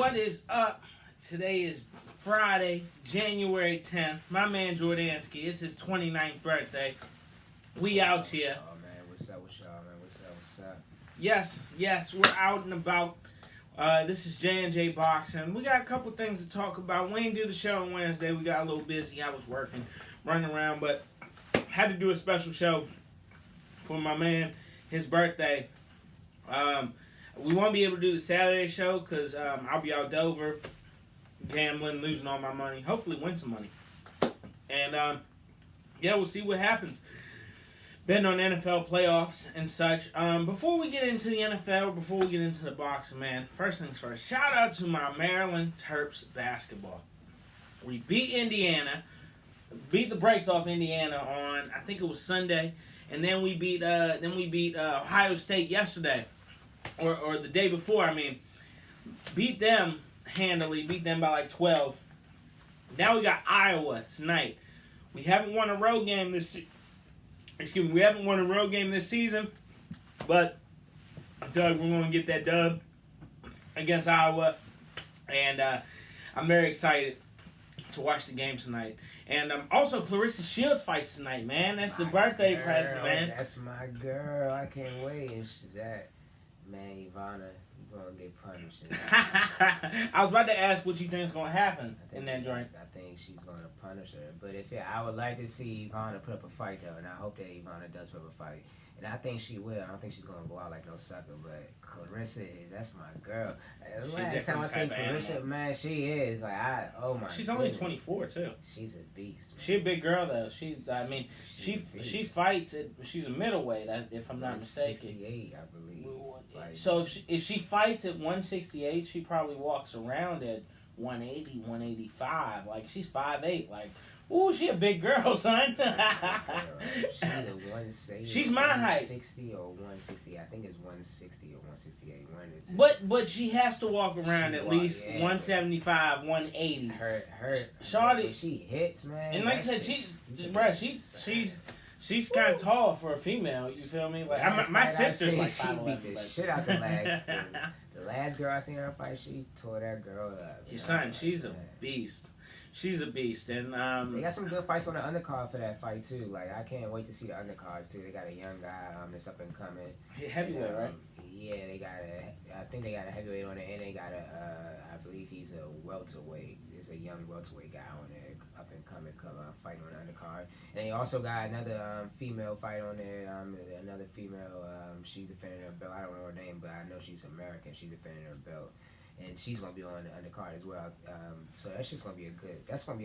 What is up? Today is Friday, January 10th. My man Jordansky, it's his 29th birthday. We out here. Oh man, what's up with y'all, man? What's up? Yes, we're out and about. This is J&J Boxing. We got a couple things to talk about. We didn't do the show on Wednesday. We got a little busy. I was working, running around, but had to do a special show for my man, his birthday. We won't be able to do the Saturday show because I'll be out Dover gambling, losing all my money. Hopefully win some money. And, yeah, we'll see what happens. Betting on NFL playoffs and such. Before we get into the NFL, before we get into the boxing, man, first things first, shout out to my Maryland Terps basketball. We beat Indiana, beat the brakes off Indiana on, I think it was Sunday, and then we beat Ohio State yesterday. Or the day before, beat them handily, beat them by like 12. Now we got Iowa tonight. We haven't won a road game this season, but I feel like we're going to get that dub against Iowa, and I'm very excited to watch the game tonight. And also Claressa Shields fights tonight, man. That's the birthday present, man. That's my girl. I can't wait. And that. Man, Ivana, you're going to get punished. I was about to ask what you think is going to happen in that joint. I think she's going to punish her. But I would like to see Ivana put up a fight, though, and I hope that Ivana does put up a fight. And I think she will. I don't think she's going to go out like no sucker, but Claressa, that's my girl. Last time I seen Claressa, man, she is. She's only 24, too. She's a beast, man. She a big girl, though. She fights at, she's a middleweight, if I'm not mistaken. 168, I believe. So if she fights at 168, she probably walks around at 180, 185. Like, she's 5'8". Like, ooh, she a big girl, son. She's my height. 160 or 160. I think it's 160 or 168. But she has to walk around at least 175, 180. Shawty, when she hits, man. And like I said, she's kind of tall for a female. You feel me? Like my sister's like 5'11". She beat the shit out the last girl I seen her fight. She tore that girl up. Your son, she's a beast. She's a beast, and they got some good fights on the undercard for that fight too. Like, I can't wait to see the undercards too. They got a young guy that's up and coming. Heavyweight, right? Yeah, they got I think they got a heavyweight on it, and they got I believe he's a welterweight. There's a young welterweight guy on there, up and coming, fighting on the undercard. And they also got another female fight on there. Another female. She's defending her belt. I don't know her name, but I know she's American. She's defending her belt. And she's gonna be on the undercard as well. So that's just gonna be a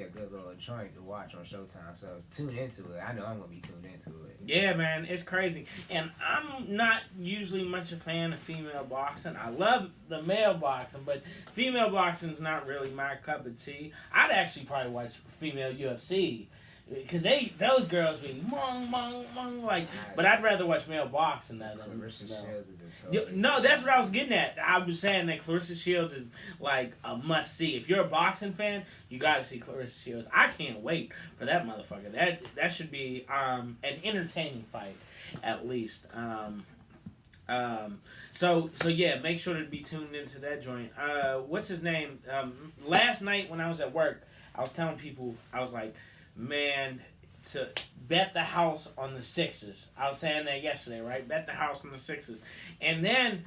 good little joint to watch on Showtime. So tune into it. I know I'm gonna be tuned into it. Yeah, man, it's crazy. And I'm not usually much a fan of female boxing. I love the male boxing, but female boxing's not really my cup of tea. I'd actually probably watch female UFC. Because those girls be mong, like, but I'd rather watch male boxing than Claressa Shields is a no, that's what I was getting at. I was saying that Claressa Shields is like a must see. If you're a boxing fan, you gotta see Claressa Shields. I can't wait for that motherfucker. That should be an entertaining fight, at least. So yeah, make sure to be tuned into that joint. What's his name? Last night when I was at work, I was telling people, I was like, man, to bet the house on the Sixers. I was saying that yesterday, right? Bet the house on the Sixers. And then,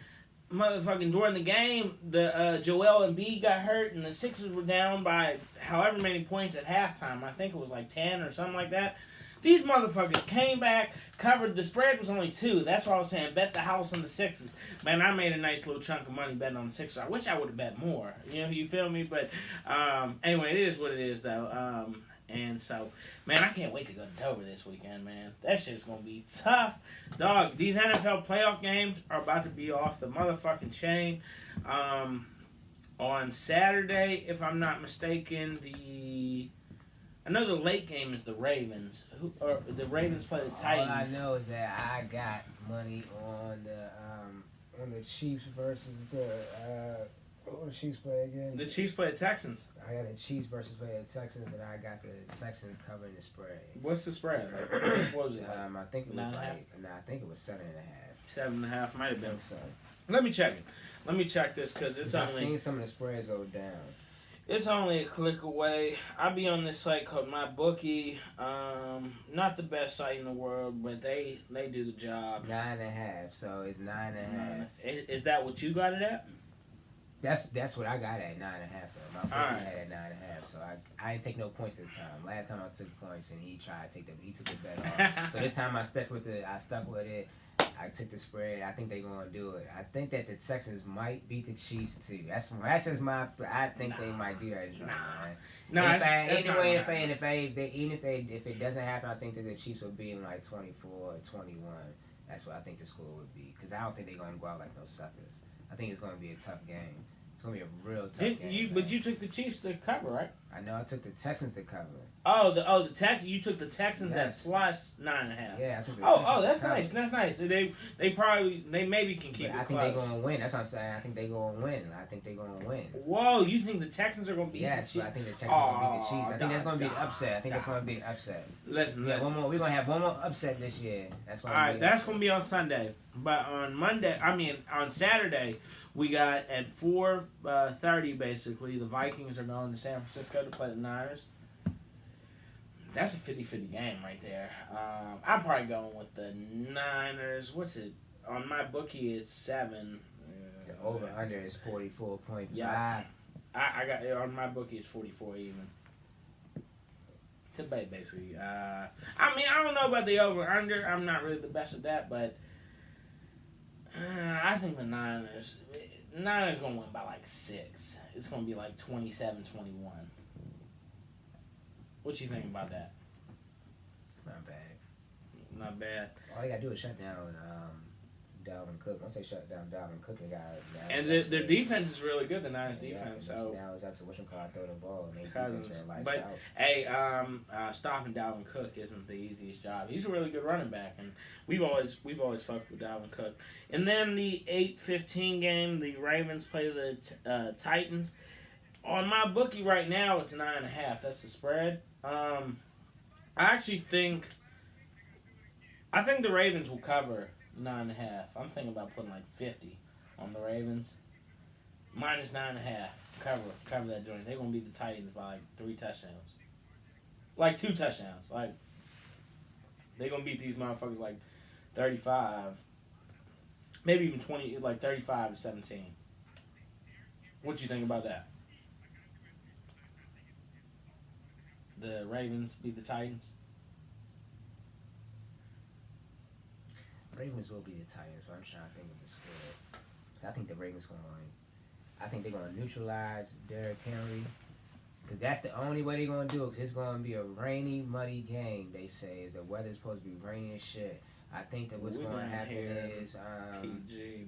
motherfucking during the game, the Joel Embiid got hurt, and the Sixers were down by however many points at halftime. I think it was like 10 or something like that. These motherfuckers came back, covered. The spread was only 2. That's why I was saying bet the house on the Sixers. Man, I made a nice little chunk of money betting on the Sixers. I wish I would have bet more. You feel me? But anyway, it is what it is, though. And so, man, I can't wait to go to Dover this weekend, man. That shit's going to be tough. Dog, these NFL playoff games are about to be off the motherfucking chain. On Saturday, if I'm not mistaken, I know the late game is the Ravens. The Ravens play the Titans. All I know is that I got money on the Chiefs versus the... What the Chiefs play again? The Chiefs play the Texans. I got the Chiefs versus play the Texans, and I got the Texans covering the spread. What's the spread? What was it? I think it was I think it was 7.5. 7.5 might have been. So. Let me check it. Let me check this because it's I've only seen some of the spreads go down. it's only a click away. I'll be on this site called MyBookie. Not the best site in the world, but they do the job. 9.5. So it's 9.5. Is that what you got it at? That's what I got at 9.5 though. My bookie Alright. had at 9.5. So I didn't take no points this time. Last time I took points and he took the bet off. So this time I stuck with it. I took the spread. I think they're gonna do it. I think that the Texans might beat the Chiefs too. That's just my. I think they might do that. If it doesn't happen, I think that the Chiefs will be in like 24 or 21. That's what I think the score would be. Because I don't think they're gonna go out like no suckers. I think it's gonna be a tough game. It's gonna be a real tough game. But you took the Chiefs to cover, right? I know I took the Texans to cover. The Texans. You took the Texans Yes. at plus 9.5. Yeah, I took the Texans. That's to cover. nice. That's nice. They maybe can keep But it I think close. they're gonna win. That's what I'm saying. I think they're gonna win. Whoa, you think the Texans are gonna beat the Yes, Chiefs? but I think the Texans are gonna beat the Chiefs. I think that's gonna be the upset. I think that's gonna be the upset. Listen. Yeah, one more. We're gonna have one more upset this year. That's why. All right, that's gonna be on Sunday. But on Saturday, we got at 4:30 basically. The Vikings are going to San Francisco to play the Niners. That's a 50-50 game right there. I'm probably going with the Niners. What's it on my bookie? It's 7. The over under is 44.5. Yeah. I got on my bookie. It's 44 even. Debate basically. I don't know about the over under. I'm not really the best at that, but I think the Niners gonna win by like 6. It's gonna be like 27-21. What you think about that? It's not bad. Not bad. All they gotta do is shut down Dalvin Cook. Once they shut down Dalvin Cook, they got. And their defense is really good. The Niners defense. So now it's up to whatchamacallit throw the ball. And they Cousins. defense ran lights But out. hey, stopping Dalvin Cook isn't the easiest job. He's a really good running back, and we've always fucked with Dalvin Cook. And then the 8:15 game, the Ravens play the Titans. On my bookie right now, it's 9.5. That's the spread. I actually think the Ravens will cover 9.5. I'm thinking about putting like 50 on the Ravens. Minus 9.5. Cover that joint. They're gonna beat the Titans by like 3 touchdowns. Like 2 touchdowns. Like they're gonna beat these motherfuckers like 35. Maybe even 20, like 35-17. What you think about that? The Ravens beat the Titans. Ravens will be the Titans, but I'm trying to think of the score. I think the Ravens going to win. I think they're going to neutralize Derrick Henry. Because that's the only way they're going to do it. Because it's going to be a rainy, muddy game, they say. Is the weather's supposed to be rainy as shit. I think that what's going to happen is... PG.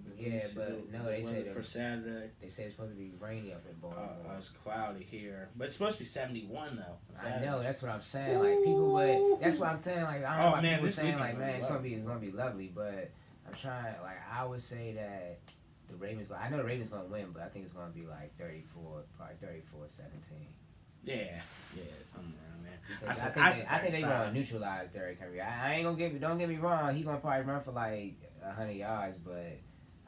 but no, they said... For Saturday. They say it's supposed to be rainy up in Baltimore. It's cloudy here. But it's supposed to be 71, though. I know, that's what I'm saying. Like, people would... That's what I'm saying. Like, I don't know why people saying, like, man, it's going to be lovely. But I'm trying... Like, I would say that the Ravens... I know the Ravens going to win, but I think it's going to be, like, 34-17. Yeah, something around there. Because I think they're going to neutralize Derrick Henry. I ain't going to don't get me wrong, he's going to probably run for like 100 yards, but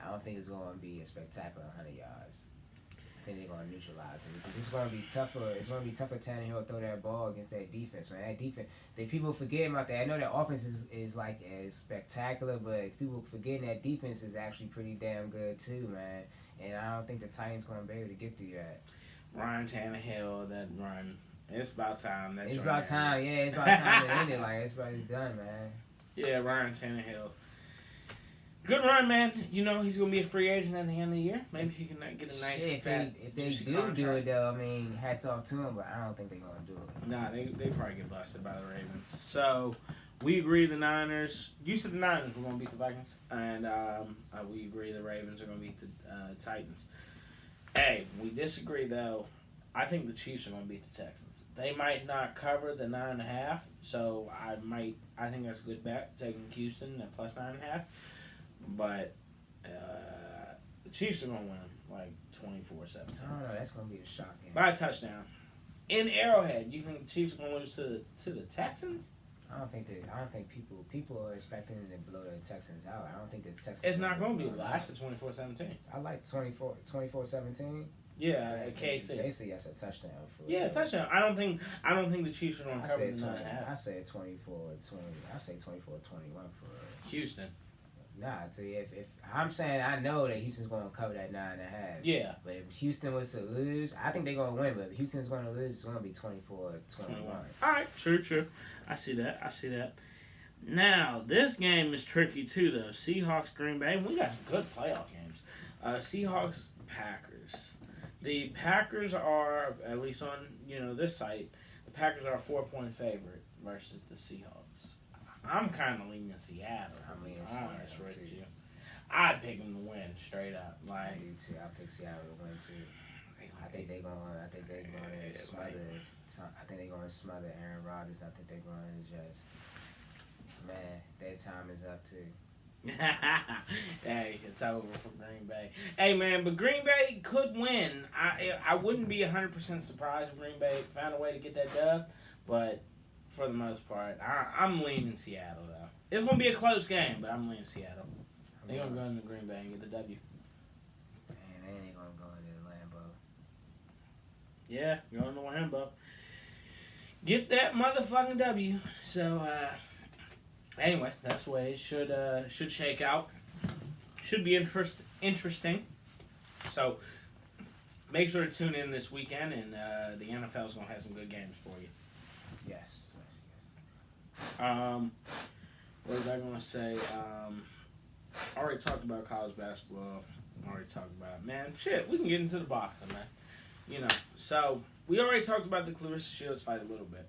I don't think it's going to be a spectacular 100 yards. I think they're going to neutralize him because it's going to be tougher. It's going to be tougher Tannehill to throw that ball against that defense, man. That defense, people forget about that. I know that offense is like as spectacular, but people forgetting that defense is actually pretty damn good too, man. And I don't think the Titans going to be able to get through that. Ryan Tannehill, that run. It's about time. It's about time. Yeah, it's about time to end it. Like, it's done, man. Yeah, Ryan Tannehill. Good run, man. You know, he's going to be a free agent at the end of the year. Maybe he can get a nice if they do it, though, I mean, hats off to him, but I don't think they're going to do it. Nah, they probably get busted by the Ravens. So, we agree the Niners. You said the Niners were going to beat the Vikings. And we agree the Ravens are going to beat the Titans. Hey, we disagree, though. I think the Chiefs are going to beat the Texans. They might not cover the 9.5, so I think that's a good bet, taking Houston at plus 9.5. But the Chiefs are going to win, like 24-17. I don't know. That's going to be a shock game. By a touchdown. In Arrowhead, you think the Chiefs are going to lose to the Texans? I don't think people are expecting them to blow the Texans out. I don't think the Texans. It's not going to be. I said 24-17. I like 24-17. Yeah, KC. Basically, that's a touchdown for. Yeah, touchdown. I don't think the Chiefs are going to cover the 9.5. I said 24-20. I say 24-21 for Houston. Nah, to if I'm saying I know that Houston's going to cover that 9.5. Yeah. But if Houston was to lose, I think they're going to win. But if Houston's going to lose, it's going to be 24-21. All right, true. I see that. Now, this game is tricky too, though. Seahawks, Green Bay. We got some good playoff games. Seahawks, Packers. The Packers are, at least on this site, the Packers are a 4-point favorite versus the Seahawks. I'm kind of leaning Seattle. I'm leaning honest Seattle with too. you. I'd pick them to win straight up. I do too. I pick Seattle to win too. I think they're going to smother. I think they're going to smother Aaron Rodgers. I think they're going to just. Man, their time is up too. Hey, it's over for Green Bay. Hey, man, but Green Bay could win. I wouldn't be 100% surprised if Green Bay found a way to get that dub, but for the most part, I'm leaning Seattle, though. It's going to be a close game, but I'm leaning Seattle. They're going to go into Green Bay and get the W. Man, they ain't going to go into Lambeau. Yeah, going to Lambeau. Get that motherfucking W. So, anyway, that's the way it should shake out. Should be interesting. So, make sure to tune in this weekend, and the NFL's going to have some good games for you. Yes. What was I going to say? I already talked about college basketball. I already talked about, man, shit, we can get into the boxing, man. So, we already talked about the Clarissa Shields fight a little bit.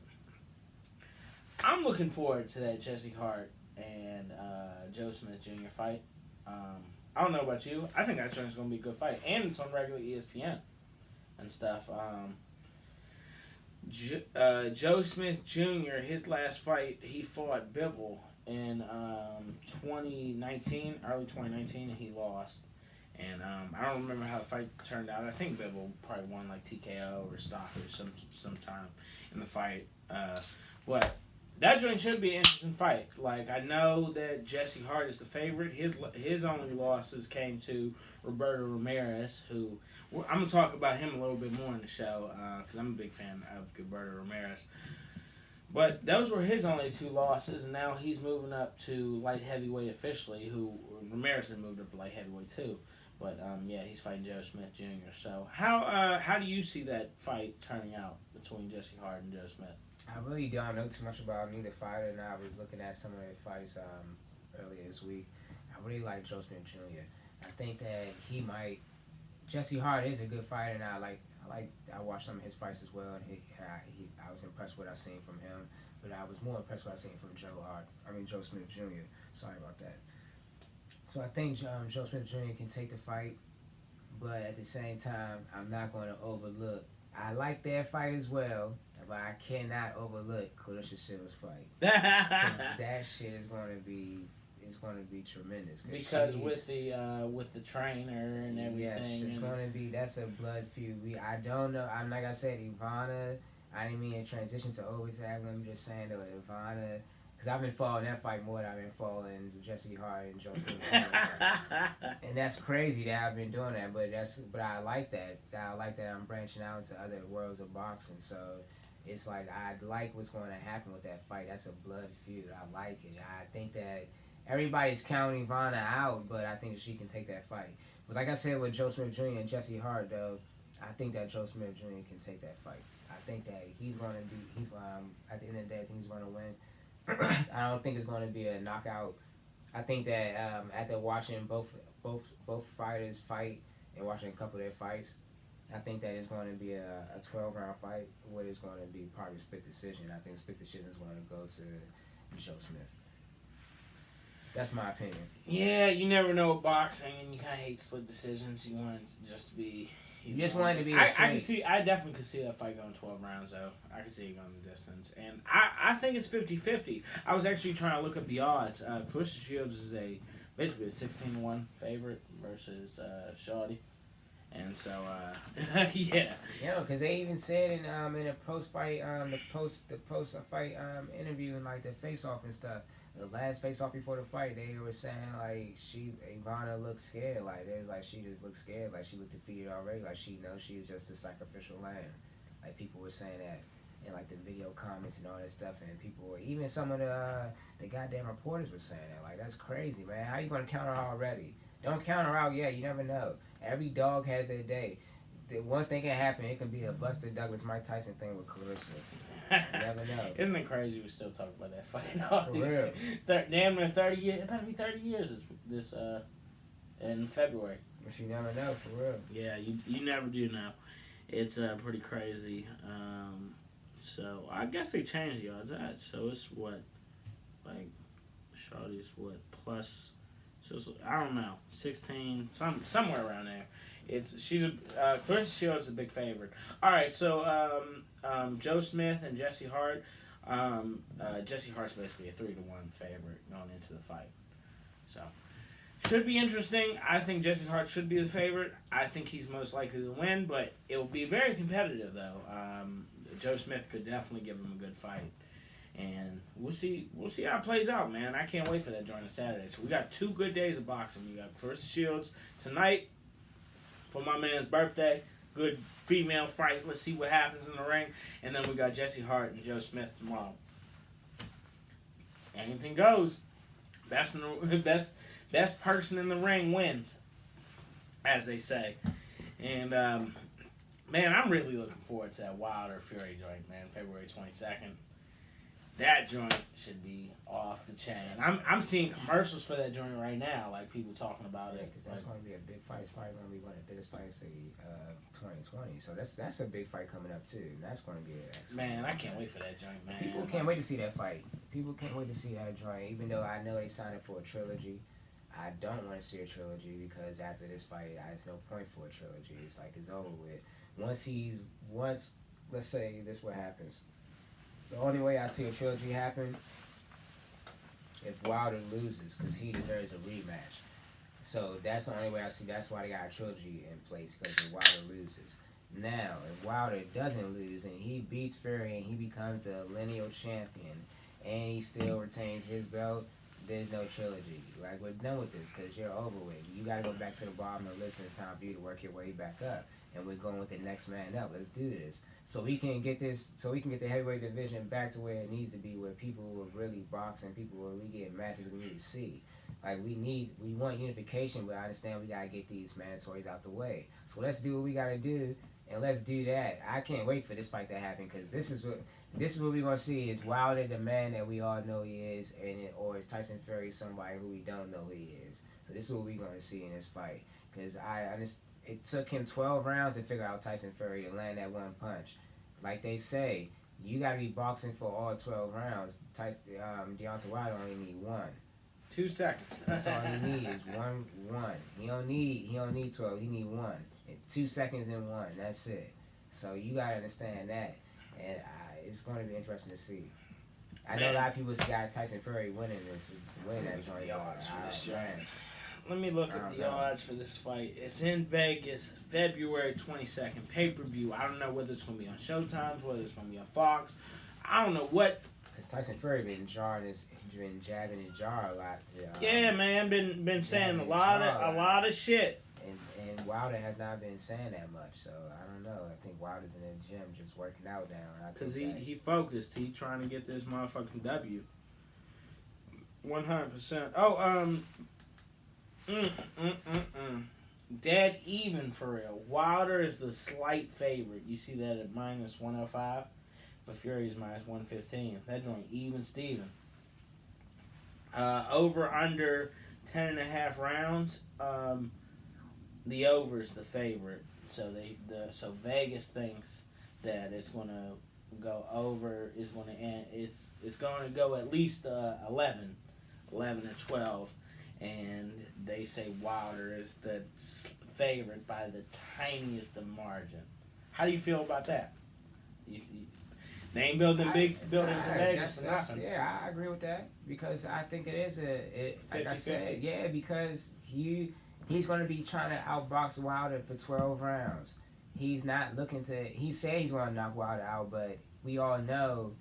I'm looking forward to that Jesse Hart and Joe Smith Jr. fight. I don't know about you. I think that joint's going to be a good fight. And it's on regular ESPN and stuff. Joe Smith Jr., his last fight, he fought Bivol in 2019, early 2019, and he lost. And I don't remember how the fight turned out. I think Bivol probably won like TKO or stoppage sometime in the fight. But that joint should be an interesting fight. Like, I know that Jesse Hart is the favorite. His only losses came to Roberto Ramirez, who I'm going to talk about him a little bit more in the show because I'm a big fan of Roberto Ramirez. But those were his only two losses, and now he's moving up to light heavyweight officially, who Ramirez has moved up to light heavyweight too. But, yeah, he's fighting Joe Smith Jr. So how do you see that fight turning out between Jesse Hart and Joe Smith? I really don't know too much about neither fighter, and I was looking at some of their fights earlier this week. I really like Joe Smith Jr. I think that he might. Jesse Hart is a good fighter, and I watched some of his fights as well, and I was impressed with what I seen from him. But I was more impressed with what I seen from Joe Smith Jr. Sorry about that. So I think Joe Smith Jr. can take the fight, but at the same time, I'm not going to overlook. I like their fight as well, but I cannot overlook Clarissa Shields' fight. Because that shit is going to be tremendous. Because with the trainer and everything. Yes, it's going to be. That's a blood feud. I don't know. I'm like I said, Ivana. I didn't mean to transition to overtag. I'm just saying though, Ivana. Because I've been following that fight more than I've been following Jesse Hart and Joe Smith. And that's crazy that I've been doing that, but I like that. I like that I'm branching out into other worlds of boxing. So it's like I like what's going to happen with that fight. That's a blood feud. I like it. I think that everybody's counting Ivana out, but I think that she can take that fight. But like I said with Joe Smith Jr. and Jesse Hart, though, I think that Joe Smith Jr. can take that fight. I think that he's going to be. At the end of the day, I think he's going to win. I don't think it's going to be a knockout. I think that after watching both fighters fight and watching a couple of their fights, I think that it's going to be a 12-round fight where it's going to be probably a split decision. I think split decision is going to go to Joe Smith. That's my opinion. Yeah, you never know with boxing, and you kind of hate split decisions. You want it just to be. You just want it to be. I definitely could see that fight going 12 rounds, though. I could see it going the distance. And I think it's 50-50. I was actually trying to look up the odds. Clarissa Shields is basically a 16-1 favorite versus Shawty. And so, yeah. Yeah, because they even said in a post fight the post fight interview and like the face off and stuff. The last face off before the fight, they were saying like Ivana looked scared. Like they was like she just looked scared. Like she looked defeated already. Like she knows she was just a sacrificial lamb. Like people were saying that in like the video comments and all that stuff. And people were even some of the goddamn reporters were saying that. Like that's crazy, man. How you gonna count her already? Don't count her out yet. You never know. Every dog has their day. The one thing can happen. It can be a Buster Douglas, Mike Tyson thing with Clarissa. You never know. Isn't it crazy we still talk about that fight? All For these real. damn near 30 years. It better be 30 years this in February. But you never know, for real. Yeah, you never do know. It's pretty crazy. So I guess they changed the odds. So it's what, like, Shawty's what plus. So it's, I don't know, 16, somewhere around there. Clarissa Shields is a big favorite. All right, so Joe Smith and Jesse Hart. Jesse Hart's basically a 3-1 favorite going into the fight. So should be interesting. I think Jesse Hart should be the favorite. I think he's most likely to win, but it will be very competitive though. Joe Smith could definitely give him a good fight. And we'll see how it plays out, man. I can't wait for that during the Saturday. So we got 2 good days of boxing. We got Clarissa Shields tonight for my man's birthday. Good female fight. Let's see what happens in the ring. And then we got Jesse Hart and Joe Smith tomorrow. Anything goes. Best person in the ring wins, as they say. And man, I'm really looking forward to that Wilder Fury joint, man. February 22nd. That joint should be off the chain. I'm seeing commercials for that joint right now, like people talking about it. Because that's going to be a big fight. It's probably going to be one of the biggest fights of 2020. So that's a big fight coming up too. And that's going to be an excellent. Man, I can't wait for that joint, man. People can't wait to see that fight. People can't wait to see that joint. Even though I know they signed it for a trilogy, I don't want to see a trilogy because after this fight, there's no point for a trilogy. It's like it's over with. Once, let's say this what happens. The only way I see a trilogy happen if Wilder loses, because he deserves a rematch. So that's the only way I see. That's why they got a trilogy in place, because if Wilder loses. Now, if Wilder doesn't lose and he beats Fury and he becomes the lineal champion and he still retains his belt, there's no trilogy. Like, we're done with this because you're over with. You got to go back to the bottom and listen. It's time for you to work your way back up. And we're going with the next man up. Let's do this. So we can get the heavyweight division back to where it needs to be, where people are really boxing, people where we get matches we need to see. Like, we want unification, but I understand we got to get these mandatories out the way. So let's do what we got to do, and let's do that. I can't wait for this fight to happen, because this is what we're going to see. Is Wilder the man that we all know he is, or is Tyson Fury somebody who we don't know he is? So this is what we're going to see in this fight, because it took him 12 rounds to figure out Tyson Fury to land that one punch. Like they say, you got to be boxing for all 12 rounds. Deontay Wilder only need 1. 2 seconds. That's all he needs is one. He don't need 12. He need 1. 2 seconds and 1. That's it. So you gotta understand that, and it's going to be interesting to see. I know a lot of people got Tyson Fury winning this. The odds for this joint. Let me look at the odds for this fight. It's in Vegas, February 22nd, pay-per-view. I don't know whether it's going to be on Showtime, whether it's going to be on Fox. I don't know what. Because Tyson Fury been jabbing his jaw a lot. Yeah, man, been saying a lot of shit. And Wilder has not been saying that much, so I don't know. I think Wilder's in the gym just working out now. Because he focused. He trying to get this motherfucking W. 100%. Oh, dead even for real. Wilder is the slight favorite. You see that at minus 105, but Fury is minus 115. That joint even Steven. Over under 10.5 rounds. The over is the favorite. So so Vegas thinks that it's gonna go over. Is gonna end. It's gonna go at least 11 or 12. And they say Wilder is the favorite by the tiniest of margin. How do you feel about that? They ain't building big buildings in Vegas for nothing. Yeah, I agree with that, because I think it is like 50-50. I said, yeah, because He's going to be trying to outbox Wilder for 12 rounds. He's not looking to. He said he's going to knock Wilder out, but we all know,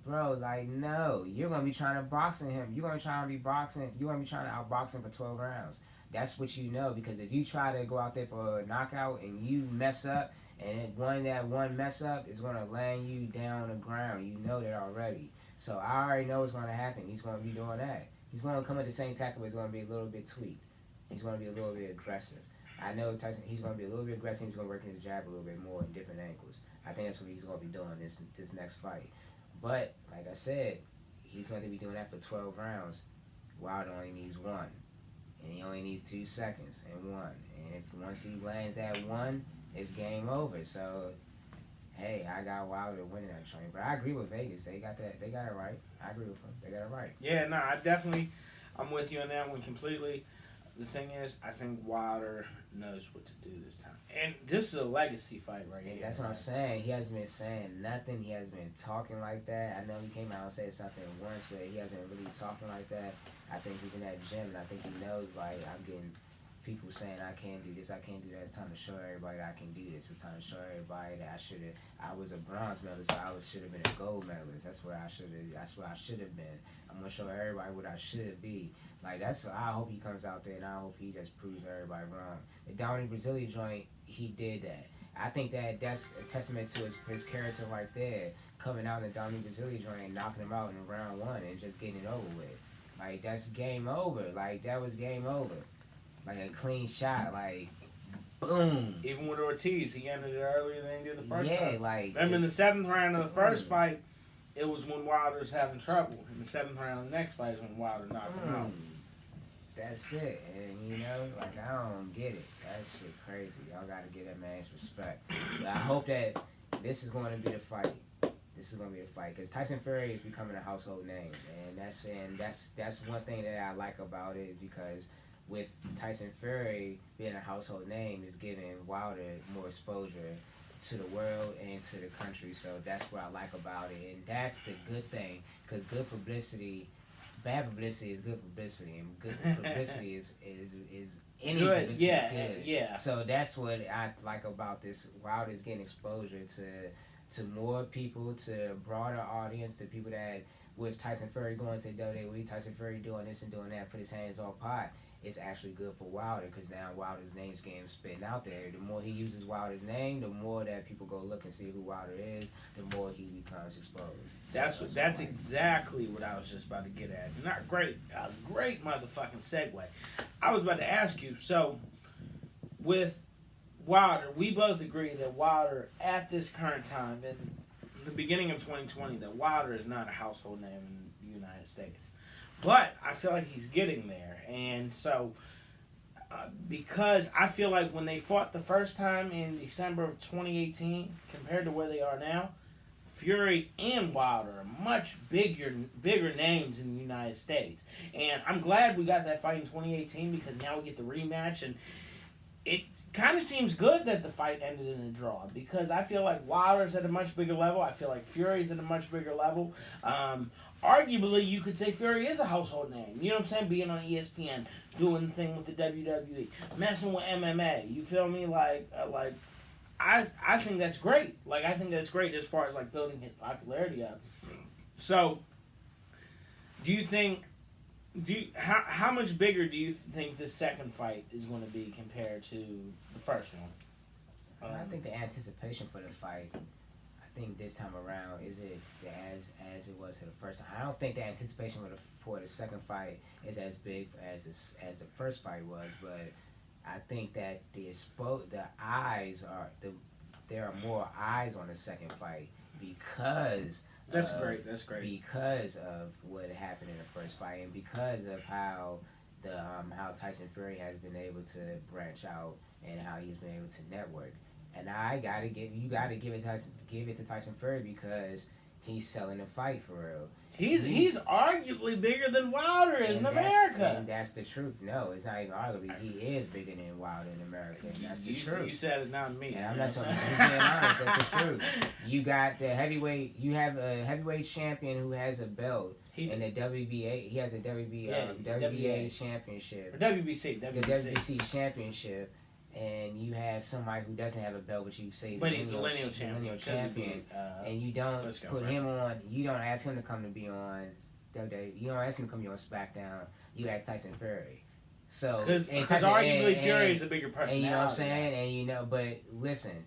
bro, like, no. You're going to be trying to boxing him. You're going to try to be boxing. You're going to be trying to outbox him for 12 rounds. That's what you know, because if you try to go out there for a knockout and you mess up, and that one mess up is going to land you down on the ground. You know that already. So I already know what's going to happen. He's going to be doing that. He's going to come at the same tackle, but it's going to be a little bit tweaked. He's going to be a little bit aggressive. I know Tyson. He's going to be a little bit aggressive. He's going to work his jab a little bit more in different angles. I think that's what he's going to be doing this next fight. But like I said, he's going to be doing that for 12 rounds. Wilder only needs one, and he only needs 2 seconds and one. And if once he lands that one, it's game over. So, hey, I got Wilder winning that train. But I agree with Vegas. They got that. They got it right. I agree with them. They got it right. Yeah, no, I'm with you on that one completely. The thing is, I think Wilder knows what to do this time. And this is a legacy fight right here. That's what I'm saying. He hasn't been saying nothing. He hasn't been talking like that. I know he came out and said something once, but he hasn't really talking like that. I think he's in that gym, and I think he knows, like, I'm getting people saying I can't do this, I can't do that. It's time to show everybody that I can do this. It's time to show everybody that I was a bronze medalist, but I should have been a gold medalist. That's what I should have been. I'm gonna show everybody what I should be. Like, I hope he comes out there, and I hope he just proves everybody wrong. The Dominic Brazilian joint, he did that. I think that's a testament to his character right there, coming out in the Dominic Brazilian joint and knocking him out in round 1 and just getting it over with. Like, that's game over. Like, that was game over. Like a clean shot, like, boom. Even with Ortiz, he ended it earlier than he did the first time. Yeah, like. Remember in the 7th round of the first fight, it was when Wilder's having trouble. In the 7th round of the next fight is when Wilder knocked him out. That's it. And, you know, like, I don't get it. That shit crazy. Y'all got to give that man's respect. But I hope that this is going to be the fight. This is going to be a fight. Because Tyson Fury is becoming a household name. And that's one thing that I like about it, because with Tyson Fury being a household name is giving Wilder more exposure to the world and to the country. So that's what I like about it. And that's the good thing, because bad publicity is good publicity, and good publicity is any good. Publicity is good. Yeah. So that's what I like about this. Wilder's getting exposure to more people, to a broader audience, to people that, with Tyson Fury going to WWE, Tyson Fury doing this and doing that, put his hands all pot, it's actually good for Wilder, because now Wilder's name's getting spitting out there. The more he uses Wilder's name, the more that people go look and see who Wilder is, the more he becomes exposed. That's exactly what I was just about to get at. Not great, a great motherfucking segue. I was about to ask you, so with Wilder, we both agree that Wilder, at this current time, in the beginning of 2020, that Wilder is not a household name in the United States. But I feel like he's getting there. And so, because I feel like when they fought the first time in December of 2018, compared to where they are now, Fury and Wilder are much bigger names in the United States. And I'm glad we got that fight in 2018, because now we get the rematch. And it kind of seems good that the fight ended in a draw, because I feel like Wilder's at a much bigger level. I feel like Fury's at a much bigger level. Arguably, you could say Fury is a household name. You know what I'm saying? Being on ESPN, doing the thing with the WWE, messing with MMA. You feel me? I think that's great. Like, I think that's great as far as, like, building his popularity up. So, how much bigger do you think this second fight is going to be compared to the first one? I think the anticipation for the fight, I think this time around, is it as it was for the first time. I don't think the anticipation for the second fight is as big as the first fight was, but I think that there are more eyes on the second fight, because That's great. because of what happened in the first fight, and because of how how Tyson Fury has been able to branch out, and how he's been able to network. And you gotta give it to Tyson Fury, because he's selling the fight for real. He's arguably bigger than Wilder is in America. And that's the truth. No, it's not even arguably. He is bigger than Wilder in America. And that's the truth. You said it, not me. And I'm not saying, just being honest, that's the truth. You got the heavyweight, you have a heavyweight champion who has a belt in the WBA. He has a WBA championship. Or WBC. The WBC championship. And you have somebody who doesn't have a belt, but you say he's the lineal champion. And you don't put him on. You don't ask him to come to be on WWE. You don't ask him to come be on SmackDown. You ask Tyson Fury. So because arguably Fury is a bigger personality. And you know what I'm saying? And but listen,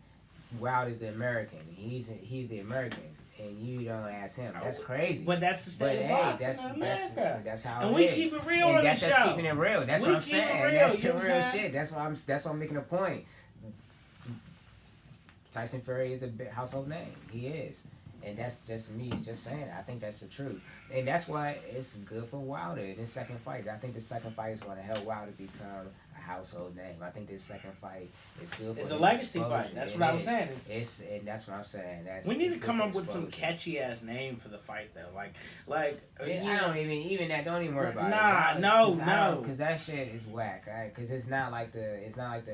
Wilder's the American. He's the American. And you don't ask him. That's crazy. But that's the state of boxing in America. That's how and it we is. keep it real on the show. That's keeping it real. That's what I'm saying. That's the real shit. That's why I'm making a point. Tyson Fury is a household name. He is. And that's just me just saying it. I think that's the truth. And that's why it's good for Wilder in this second fight. I think the second fight is going to help Wilder become a household name. I think this second fight is good for It's a legacy fight. That's what I was saying. And that's what I'm saying. We need to come up with some catchy ass name for the fight though. Like I don't even that. Don't even worry about it. No. Because that shit is whack. Right? Because it's not like the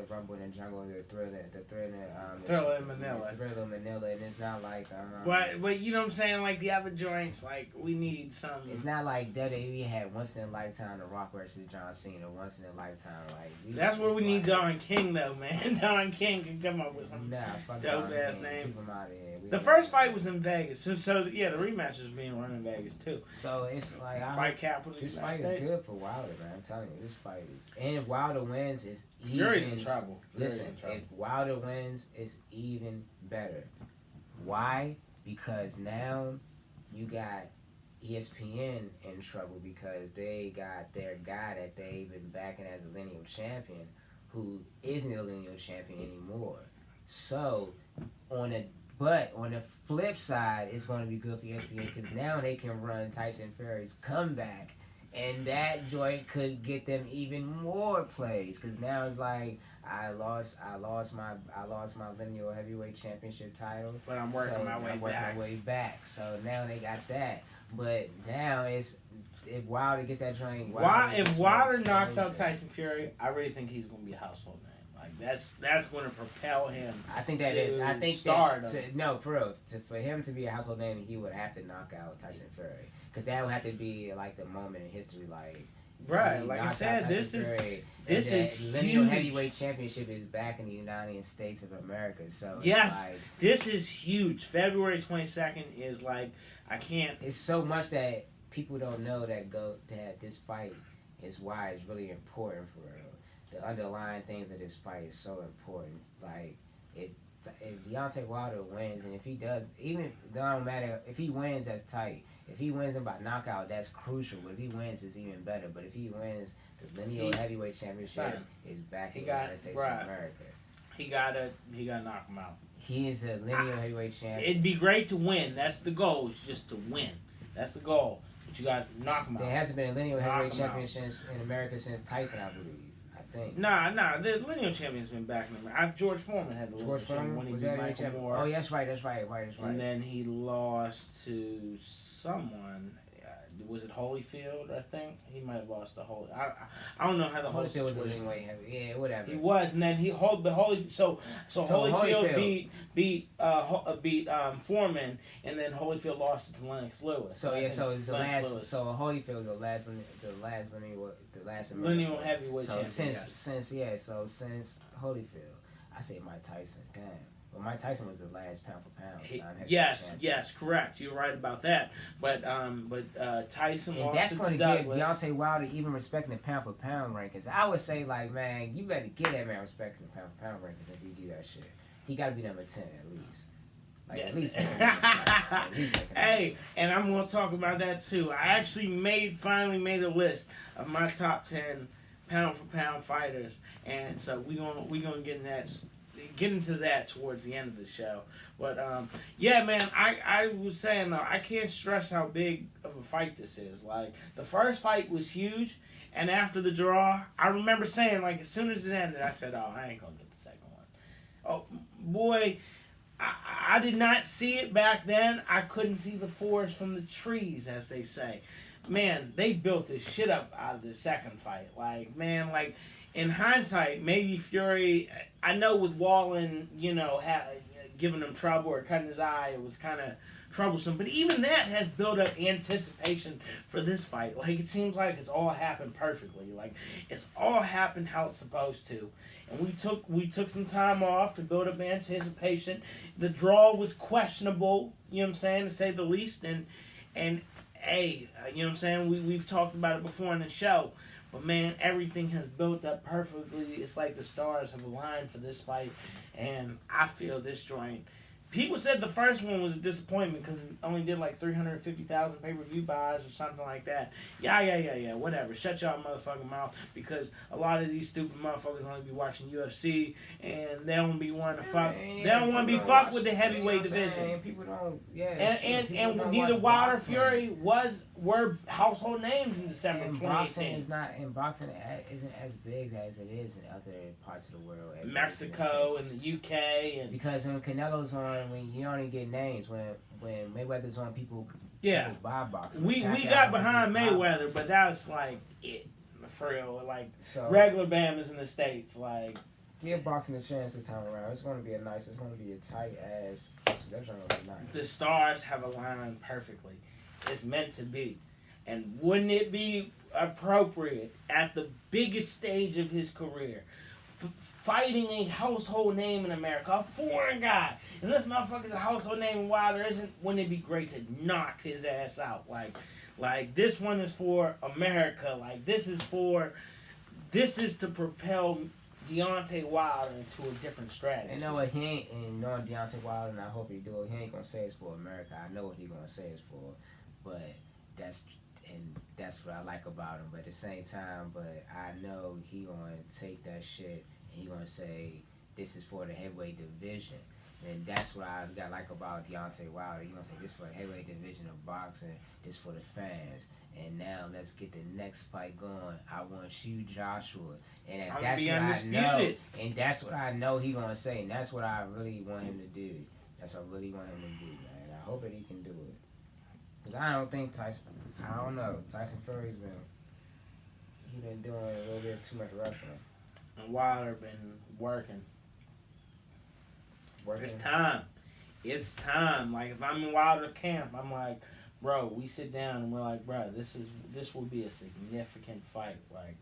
Rumble in the Jungle, the Thriller in Manila, and it's not like But you know what I'm saying? Like the other joints, like we need some. It's not like WWE had once in a lifetime The Rock versus John Cena, once in a lifetime that's where we need Don King though, man. Don King can come up with some dope ass name. Keep him out of here. The first fight was in Vegas, so yeah, the rematch is being run in Vegas too. So it's like fight capital. This fight is good for Wilder, man. I'm telling you, this fight is. And if Wilder wins, it's even. Fury's in trouble. Listen, if Wilder wins, it's even better. Why? Because now you got ESPN in trouble because they got their guy that they've been backing as a lineal champion who isn't a lineal champion anymore. So on the flip side, it's going to be good for ESPN because now they can run Tyson Fury's comeback, and that joint could get them even more plays because now it's like I lost my lineal heavyweight championship title, but I'm working my way back. So now they got that. But now it's if Wilder gets that joint. If Wilder knocks out Tyson Fury, I really think he's going to be a household name. Like that's going to propel him. I think that is. I think for real. For him to be a household name, he would have to knock out Tyson Fury because that would have to be like the moment in history, like. Right, like I said, this is lineal huge. heavyweight championship is back in the United States of America. So yes, this is huge. February 22nd is like I can't. It's so much that people don't know that this fight is why it's really important for real. The underlying things of this fight is so important. Like if Deontay Wilder wins, and if he does, even don't matter if he wins, that's tight. If he wins him by knockout, that's crucial. But if he wins, it's even better. But if he wins, the lineal heavyweight championship is back in the United States of America. He gotta knock him out. He is the lineal heavyweight champion. It'd be great to win. That's the goal. Is just to win. That's the goal. But you got to knock him out. There hasn't been a lineal heavyweight championship in America since Tyson, I believe. Nah. The lineal champion's been back in America. George Foreman had the lineal champion when he beat Michael Moore. Oh, that's right. And then he lost to someone. Was it Holyfield? I think he might have lost to Holy. I don't know how the Holyfield was a lightweight heavy. Yeah, whatever. He was, and then Holyfield. So Holyfield beat Foreman, and then Holyfield lost it to Lennox Lewis. So it's the last. So Holyfield was the last lineal heavyweight champion. Since Holyfield, I say Mike Tyson. Damn. Well, Mike Tyson was the last pound for pound. Yes, correct. You're right about that. But Tyson and lost that's to going to Douglas. give Deontay Wilder even respecting the pound for pound rankings. I would say, like, man, you better get that man respecting the pound for pound rankings if you do that shit. He got to be number 10 at least. At least. Hey, and I'm going to talk about that too. I actually finally made a list of my top 10 pound for pound fighters, and so we gonna get into that towards the end of the show. But yeah, man, I was saying though, I can't stress how big of a fight this is. Like the first fight was huge, and after the draw, I remember saying like as soon as it ended, I said, "Oh, I ain't gonna get the second one." Oh boy, I did not see it back then. I couldn't see the forest from the trees, as they say. Man, they built this shit up out of the second fight. Like, man, like, in hindsight, maybe Fury, I know with Wallen, giving him trouble or cutting his eye, it was kind of troublesome. But even that has built up anticipation for this fight. Like, it seems like it's all happened perfectly. Like, it's all happened how it's supposed to. And we took some time off to build up anticipation. The draw was questionable, you know what I'm saying, to say the least. And hey, you know what I'm saying? We've talked about it before in the show. But man, everything has built up perfectly. It's like the stars have aligned for this fight. And I feel this joint. People said the first one was a disappointment because it only did like 350,000 pay-per-view buys or something like that. Yeah, whatever. Shut y'all motherfucking mouth because a lot of these stupid motherfuckers only be watching UFC and they don't be wanting to fuck. They don't want to be fucked with the heavyweight division. People don't. Yeah. And neither Wilder Fury were household names in December 2018. Boxing isn't as big as it is in other parts of the world. As Mexico and the UK and because when Canelo's on, when you don't even get names, when Mayweather's on, people buy boxing. We got behind Mayweather, but that's like it for real. Like regular Bama's in the States, like. Give boxing a chance this time around. It's going to be it's going to be a tight ass. That's going to be nice. The stars have aligned perfectly. It's meant to be. And wouldn't it be appropriate at the biggest stage of his career, fighting a household name in America, a foreign guy, and this motherfucker's a household name in Wilder isn't, wouldn't it be great to knock his ass out? Like this one is for America. Like this is to propel Deontay Wilder into a different strategy. You know what, he ain't, and knowing Deontay Wilder, and I hope he do it, he ain't gonna say it's for America. I know what he gonna say it's for, but that's what I like about him. But at the same time, but I know he gonna take that shit and he gonna say this is for the heavyweight division. And that's what I like about Deontay Wilder. He gonna say this is for the heavyweight division of boxing, this for the fans. And now let's get the next fight going. I want you, Joshua. And that's what undisputed. I know. And that's what I know he gonna say. And that's what I really want him to do. That's what I really want him to do, man. I hope that he can do it. Because I don't think Tyson Fury's been doing a little bit too much wrestling. And Wilder been working. It's time. Like if I'm in Wilder camp, I'm like, bro, we sit down and we're like, bro, this will be a significant fight. Like,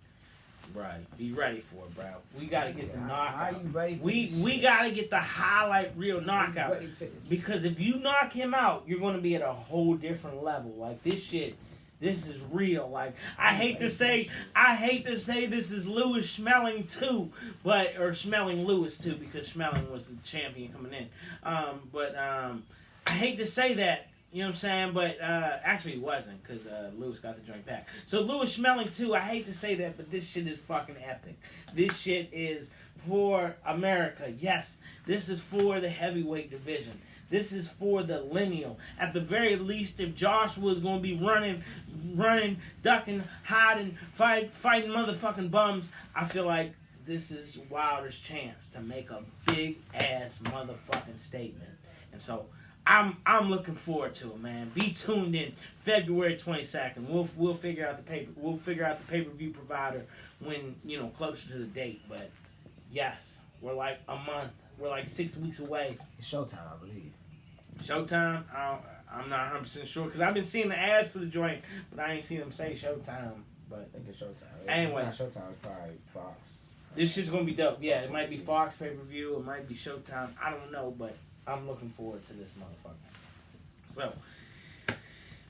right, be ready for it, bro. We gotta get the knockout. How you ready for we gotta get the highlight reel knockout. Because if you knock him out, you're gonna be at a whole different level. Like this is real. Like I hate to say this is Lewis Schmeling 2, or Schmeling Lewis 2 because Schmeling was the champion coming in. I hate to say that. You know what I'm saying? But actually it wasn't because Lewis got the joint back. So Lewis Schmeling 2, I hate to say that, but this shit is fucking epic. This shit is for America. Yes, this is for the heavyweight division. This is for the lineal. At the very least, if Joshua is going to be running, ducking, hiding, fighting motherfucking bums, I feel like this is Wilder's chance to make a big-ass motherfucking statement. And so I'm looking forward to it, man. Be tuned in February 22nd. We'll figure out the pay-per-view provider when closer to the date. But yes, we're like a month. We're like 6 weeks away. It's Showtime, I believe. Showtime? I'm not 100% sure because I've been seeing the ads for the joint, but I ain't seen them say Showtime. But I think it's Showtime. Anyway, it's not Showtime. It's probably Fox. This shit's gonna be dope. Yeah, it might be Fox pay-per-view. It might be Showtime. I don't know, but I'm looking forward to this motherfucker. So,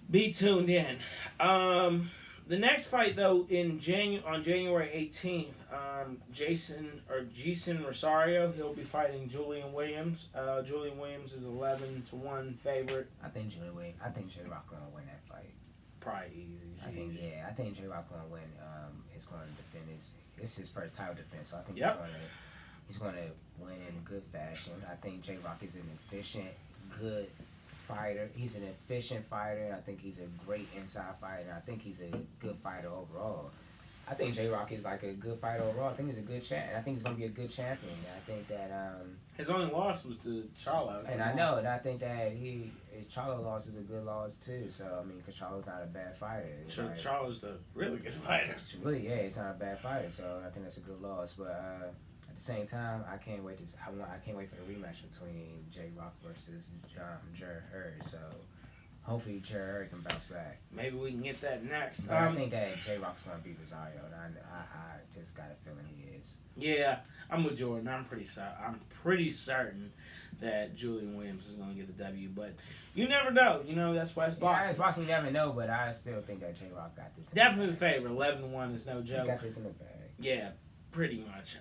be tuned in. The next fight, though, on January 18th, Jason Rosario, he'll be fighting Julian Williams. Julian Williams is 11-1 favorite. I think J-Rock gonna win that fight. Probably easy. I think J-Rock gonna win. Is going to defend this is his first title defense, so I think he's gonna win in a good fashion. I think J-Rock is an efficient, good fighter. He's an efficient fighter. I think he's a great inside fighter. I think he's a good fighter overall. I think J Rock is like a good fighter overall. I think he's a good champ. I think he's gonna be a good champion. I think that his only loss was to Charlo. and I know, and I think that his Charlo loss is a good loss too. So I mean, because Charlo's not a bad fighter. Charlo's the really good fighter. It's really, yeah, it's not a bad fighter. So I think that's a good loss. But at the same time, I can't wait I can't wait for the rematch between J Rock versus Jarrett Hurd. So hopefully Jarrett Hurd can bounce back. Maybe we can get that next. But I think that J Rock's gonna beat Rosario. And I just got a feeling he is. Yeah, I'm with Jordan. I'm pretty certain that Julian Williams is going to get the W, but you never know. You know, that's why it's boxing. Yeah, it's boxing, you never know, but I still think that J Rock got this. Definitely the favorite. 11-1 is no joke. He's got this in the bag. Yeah, pretty much.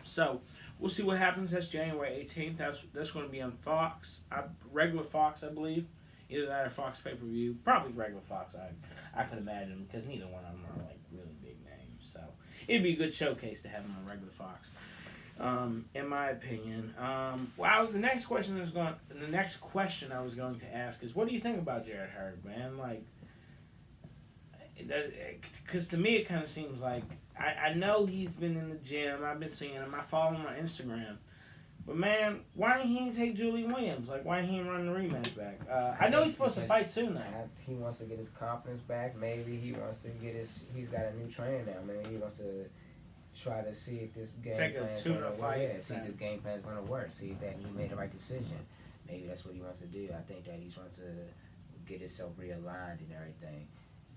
So we'll see what happens. That's January 18th. That's going to be on Fox, regular Fox, I believe. Either that or Fox pay-per-view. Probably regular Fox, I could imagine, because neither one of them are like really big names. So it'd be a good showcase to have them on regular Fox. In my opinion. Well, the next question I was going to ask is, what do you think about Jarrett Hurd, man? Like, because to me it kind of seems like I know he's been in the gym. I've been seeing him. I follow him on Instagram. But man, why he ain't take Julian Williams? Like, why he ain't run the rematch back? I know he's supposed to fight soon now. He wants to get his confidence back. Maybe he wants to get he's got a new trainer now. Maybe he wants to try to see if this game plan is going to work. Yeah, see if this game plan is going to work. See if that he made the right decision. Maybe that's what he wants to do. I think that he wants to get himself realigned and everything.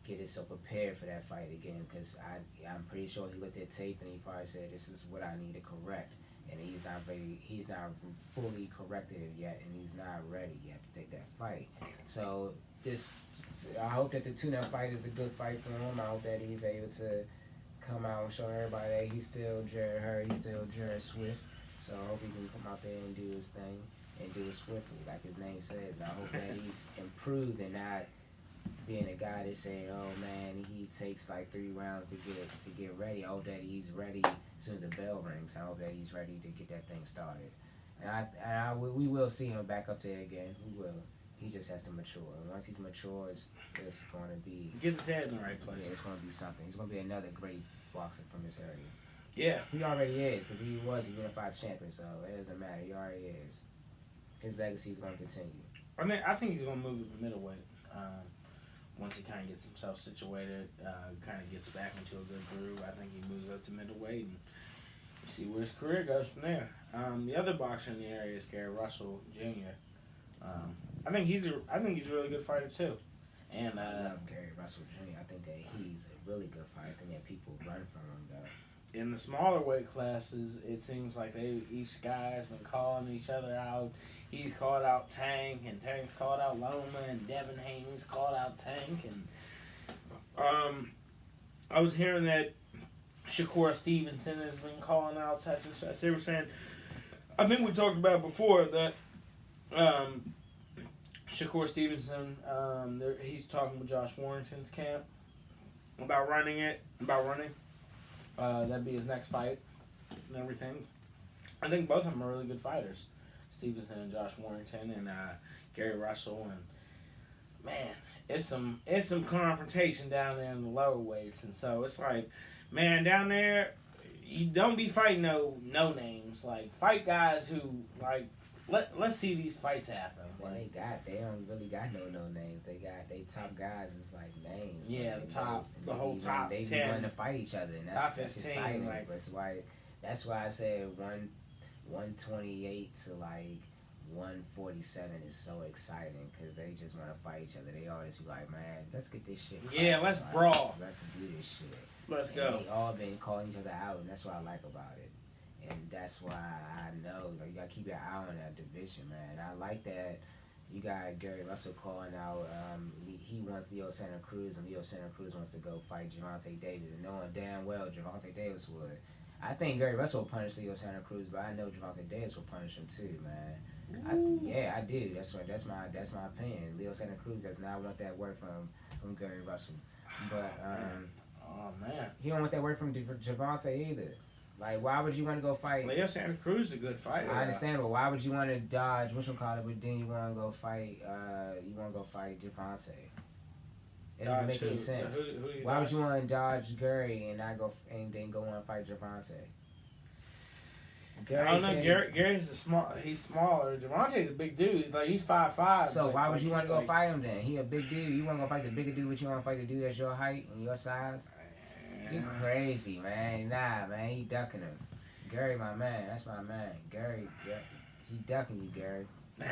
Get himself prepared for that fight again. Because I'm pretty sure he looked at tape and he probably said, this is what I need to correct. And he's not ready. He's not fully corrected it yet, and he's not ready yet to take that fight. So I hope that the tune-up fight is a good fight for him. I hope that he's able to come out and show everybody that he's still Jarrett Hurd, he's still Jarrett Swift. So I hope he can come out there and do his thing and do it swiftly, like his name says. I hope that he's improved and not being a guy that said, "Oh man, he takes like 3 rounds to get ready." I hope that he's ready as soon as the bell rings. I hope that he's ready to get that thing started. And we will see him back up there again. We will. He just has to mature. And once he matures, it's going to be... Get his head in the right place. Yeah, it's going to be something. He's going to be another great boxer from this area. Yeah. He already is, because he was a unified champion, so it doesn't matter. He already is. His legacy is going to continue. I think he's going to move to the middleweight. Once he kind of gets himself situated, kind of gets back into a good groove, I think he moves up to middleweight and you see where his career goes from there. The other boxer in the area is Gary Russell Jr. I think he's a really good fighter too. And I love Gary Russell Jr. I think that he's a really good fighter. I think that people run from him though. In the smaller weight classes, it seems like each guy's been calling each other out. He's called out Tank, and Tank's called out Loma, and Devin Haney's called out Tank. And I was hearing that Shakur Stevenson has been calling out such and such. They were saying, I think we talked about before that Shakur Stevenson, he's talking with Josh Warrington's camp about running. That'd be his next fight and everything. I think both of them are really good fighters. Stevenson and Josh Warrington and Gary Russell, and man, it's some confrontation down there in the lower weights, and so it's like, man, down there, you don't be fighting no names. Like, fight guys who like let's see these fights happen. Well, they don't really got no names. They top guys is like names. Yeah, like, the whole top 10. They be wanting to fight each other, and that's 15, exciting. like, that's why I said 128 to like 147 is so exciting because they just want to fight each other. They always be like, man, let's get this shit. Yeah, let's brawl. Let's do this shit. Let's go. They all been calling each other out, and that's what I like about it. And that's why I know, like, you gotta keep your eye on that division, man. I like that you got Gary Russell calling out. He wants Leo Santa Cruz, and Leo Santa Cruz wants to go fight Gervonta Davis, and knowing damn well Gervonta Davis would. I think Gary Russell will punish Leo Santa Cruz, but I know Gervonta Davis will punish him too, man. I do. That's my opinion. Leo Santa Cruz does not want that word from Gary Russell, but oh man, he don't want that word from Gervonta either. Like, why would you want to go fight? Leo Santa Cruz is a good fighter. I understand, but why would you want to dodge whatchamacallit, but then you want to go fight? You want to go fight Gervonta? It doesn't make any Who- sense. who you Why would dodge? you want to dodge Gary and not go and then go on and fight Javante? I don't know. Gary's he's smaller. Devontae's a big dude. Like he's 5'5". So but, why would like, you want he's to go like- fight him then? He a big dude. You want to go fight the bigger dude, but you want to fight the dude that's your height and your size? You crazy, man. Nah, man. He ducking him. Gary, my man. That's my man. Gary, yeah, he ducking you, Gary. He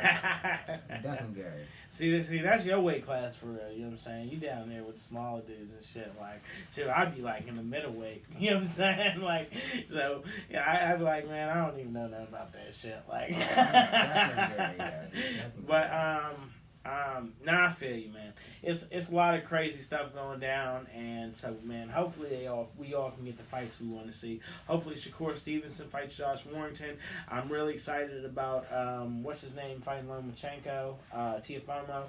ducking Gary. see, that's your weight class for real. You know what I'm saying? You down there with smaller dudes and shit. Like, shit, I'd be like in the middleweight. You know what I'm saying? Like, so yeah, I'd be like, man, I don't even know nothing about that shit. Like, Ducking Gary, yeah. He's ducking but Gary. nah, I feel you, man. It's a lot of crazy stuff going down, and so, man, hopefully we all can get the fights we want to see. Hopefully Shakur Stevenson fights Josh Warrington. I'm really excited about what's his name fighting Lomachenko, Tiafoe,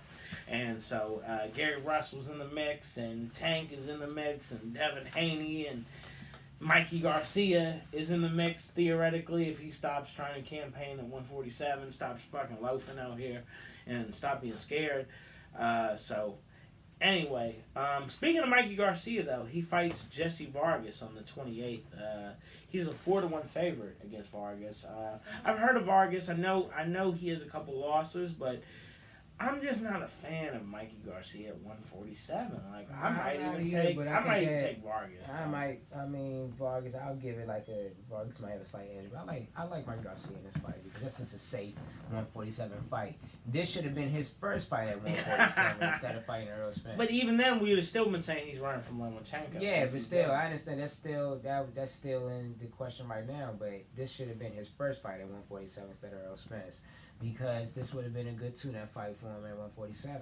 and so Gary Russell's in the mix, and Tank is in the mix, and Devin Haney and Mikey Garcia is in the mix theoretically if he stops trying to campaign at 147, stops fucking loafing out here, and stop being scared. So, anyway, speaking of Mikey Garcia, though, he fights Jesse Vargas on the 28th. He's a 4-1 favorite against Vargas. I've heard of Vargas. I know he has a couple losses, but I'm just not a fan of Mikey Garcia at 147. Like I might even take Vargas. I mean, Vargas, I'll give it Vargas might have a slight edge, but I like Mike Garcia in this fight because this is a safe 147 fight. This should have been his first fight at 147 instead of fighting Earl Spence. But even then, we would have still been saying he's running from Lomachenko. Yeah, but still, I understand that's still in the question right now. But this should have been his first fight at 147 instead of Earl Spence, because this would have been a good tune-up fight for him at 147.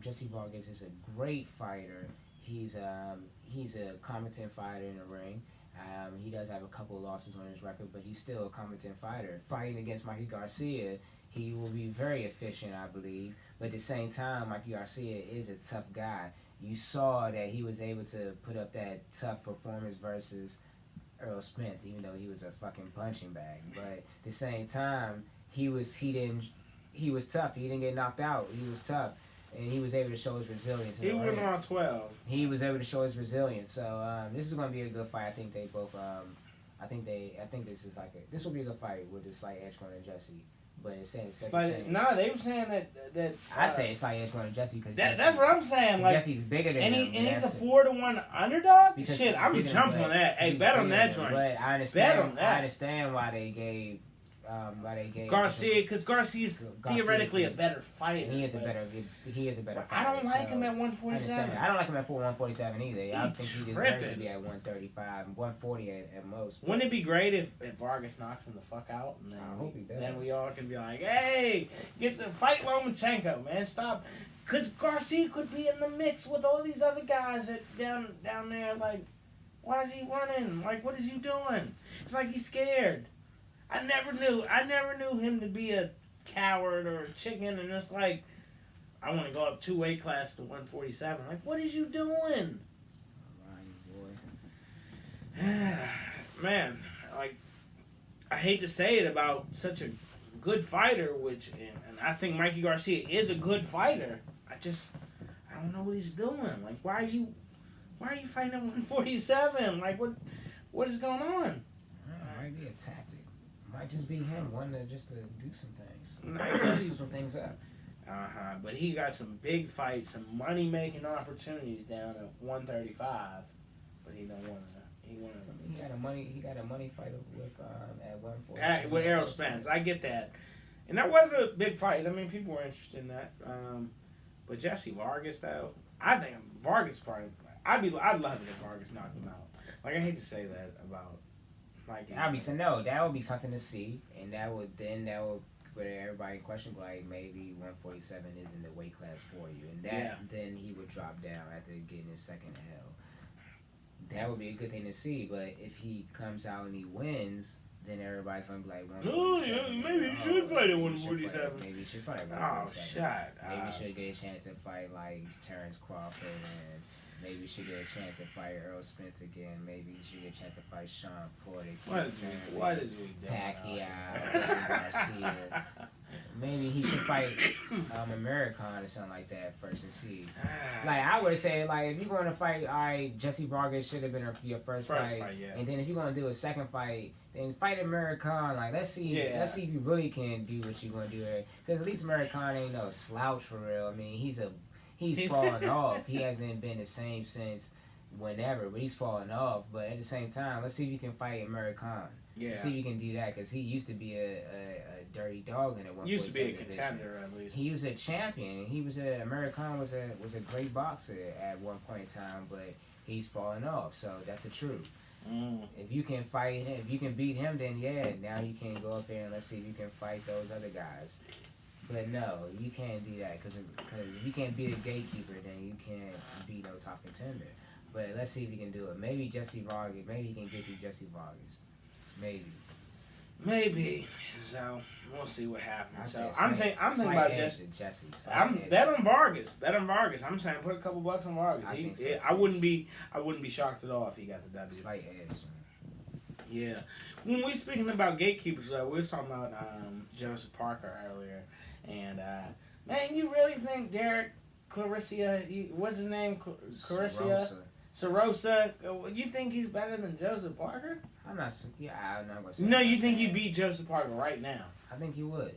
Jesse Vargas is a great fighter. He's a competent fighter in the ring. He does have a couple of losses on his record, but he's still a competent fighter. Fighting against Mikey Garcia, he will be very efficient, I believe. But at the same time, Mikey Garcia is a tough guy. You saw that he was able to put up that tough performance versus Earl Spence, even though he was a fucking punching bag. But at the same time, he was tough. He didn't get knocked out. He was tough, and he was able to show his resilience. He went on 12. He was able to show his resilience. So this is going to be a good fight. I think they both. I think this will be a good fight with a slight edge going to Jesse. But it's saying they were saying that. I say it's slight edge going to Jesse because that's what I'm saying. Like Jesse's bigger than him, and he's a 4-1 underdog. Because Shit, I'm jumping on that. Hey, bet on that joint. But I understand why they gave Garcia, because Garcia's theoretically a better fighter. And he is a better fighter. I don't like him at 147. I don't like him at 147 either. I think he deserves to be at 135, 140 at most. Wouldn't it be great if Vargas knocks him the fuck out, and I hope he does. then we all can be like, hey, get the fight Lomachenko, man, stop. Because Garcia could be in the mix with all these other guys down there. Like, why is he running? Like, what is you doing? It's like he's scared. I never knew him to be a coward or a chicken, and it's like, I want to go up 2 weight class to 147. Like, what is you doing? Man, like, I hate to say it about such a good fighter, and I think Mikey Garcia is a good fighter. I don't know what he's doing. Like, why are you fighting at 147? Like, what is going on? It might be a tactic. Might just be him wanting to do some things. See some things up. But he got some big fights, some money making opportunities down at 135. But he don't want to. He got a money fight with at 140. With Errol Spence, I get that, and that was a big fight. I mean, people were interested in that. But Jesse Vargas, though, I think Vargas probably. I'd love it if Vargas knocked him out. Like, I hate to say that about. That would be something to see, and that would put everybody in question, like maybe 147 isn't the weight class for you, and then he would drop down after getting his second L. That would be a good thing to see, but if he comes out and he wins, then everybody's gonna be like, maybe he should fight at 147. Maybe he should fight at 147. Oh, shit. Maybe he should get a chance to fight like Terrence Crawford Maybe you should get a chance to fight Earl Spence again. Maybe you should get a chance to fight Sean Porter. What is we doing? Pacquiao, Garcia. Maybe he should fight Americon or something like that first and see. Like I would say, like if you're going to fight, all right, Jesse Vargas should have been your first fight, yeah. and then if you're going to do a second fight, then fight Americon. Like let's see if you really can do what you're going to do there. Because at least Americon ain't no slouch for real. I mean, he's fallen off. He hasn't been the same since whenever, but he's fallen off. But at the same time, let's see if you can fight Americon. Yeah. See if you can do that because he used to be a dirty dog in it. Used to be a contender at least. He was a champion. And he was Americon was a great boxer at one point in time, but he's fallen off. So that's the truth. If you can fight him, if you can beat him, then yeah, now you can go up there and let's see if you can fight those other guys. But no, you can't do that because if you can't beat a gatekeeper, then you can't beat no top contender. But let's see if you can do it. Maybe Jesse Vargas. Maybe he can get through Jesse Vargas. Maybe. So we'll see what happens. So I'm thinking about Jesse. I'm bet on Vargas. Bet on Vargas. I'm saying put a couple bucks on Vargas. I wouldn't be shocked at all if he got the W. Slight edge. Yeah. When we speaking about gatekeepers, we were talking about Joseph Parker earlier, and man, you really think Derek Clarissa? What's his name? Clarissa. Sarosa, you think he's better than Joseph Parker? I'm not gonna say. No, you think he beat Joseph Parker right now? I think he would.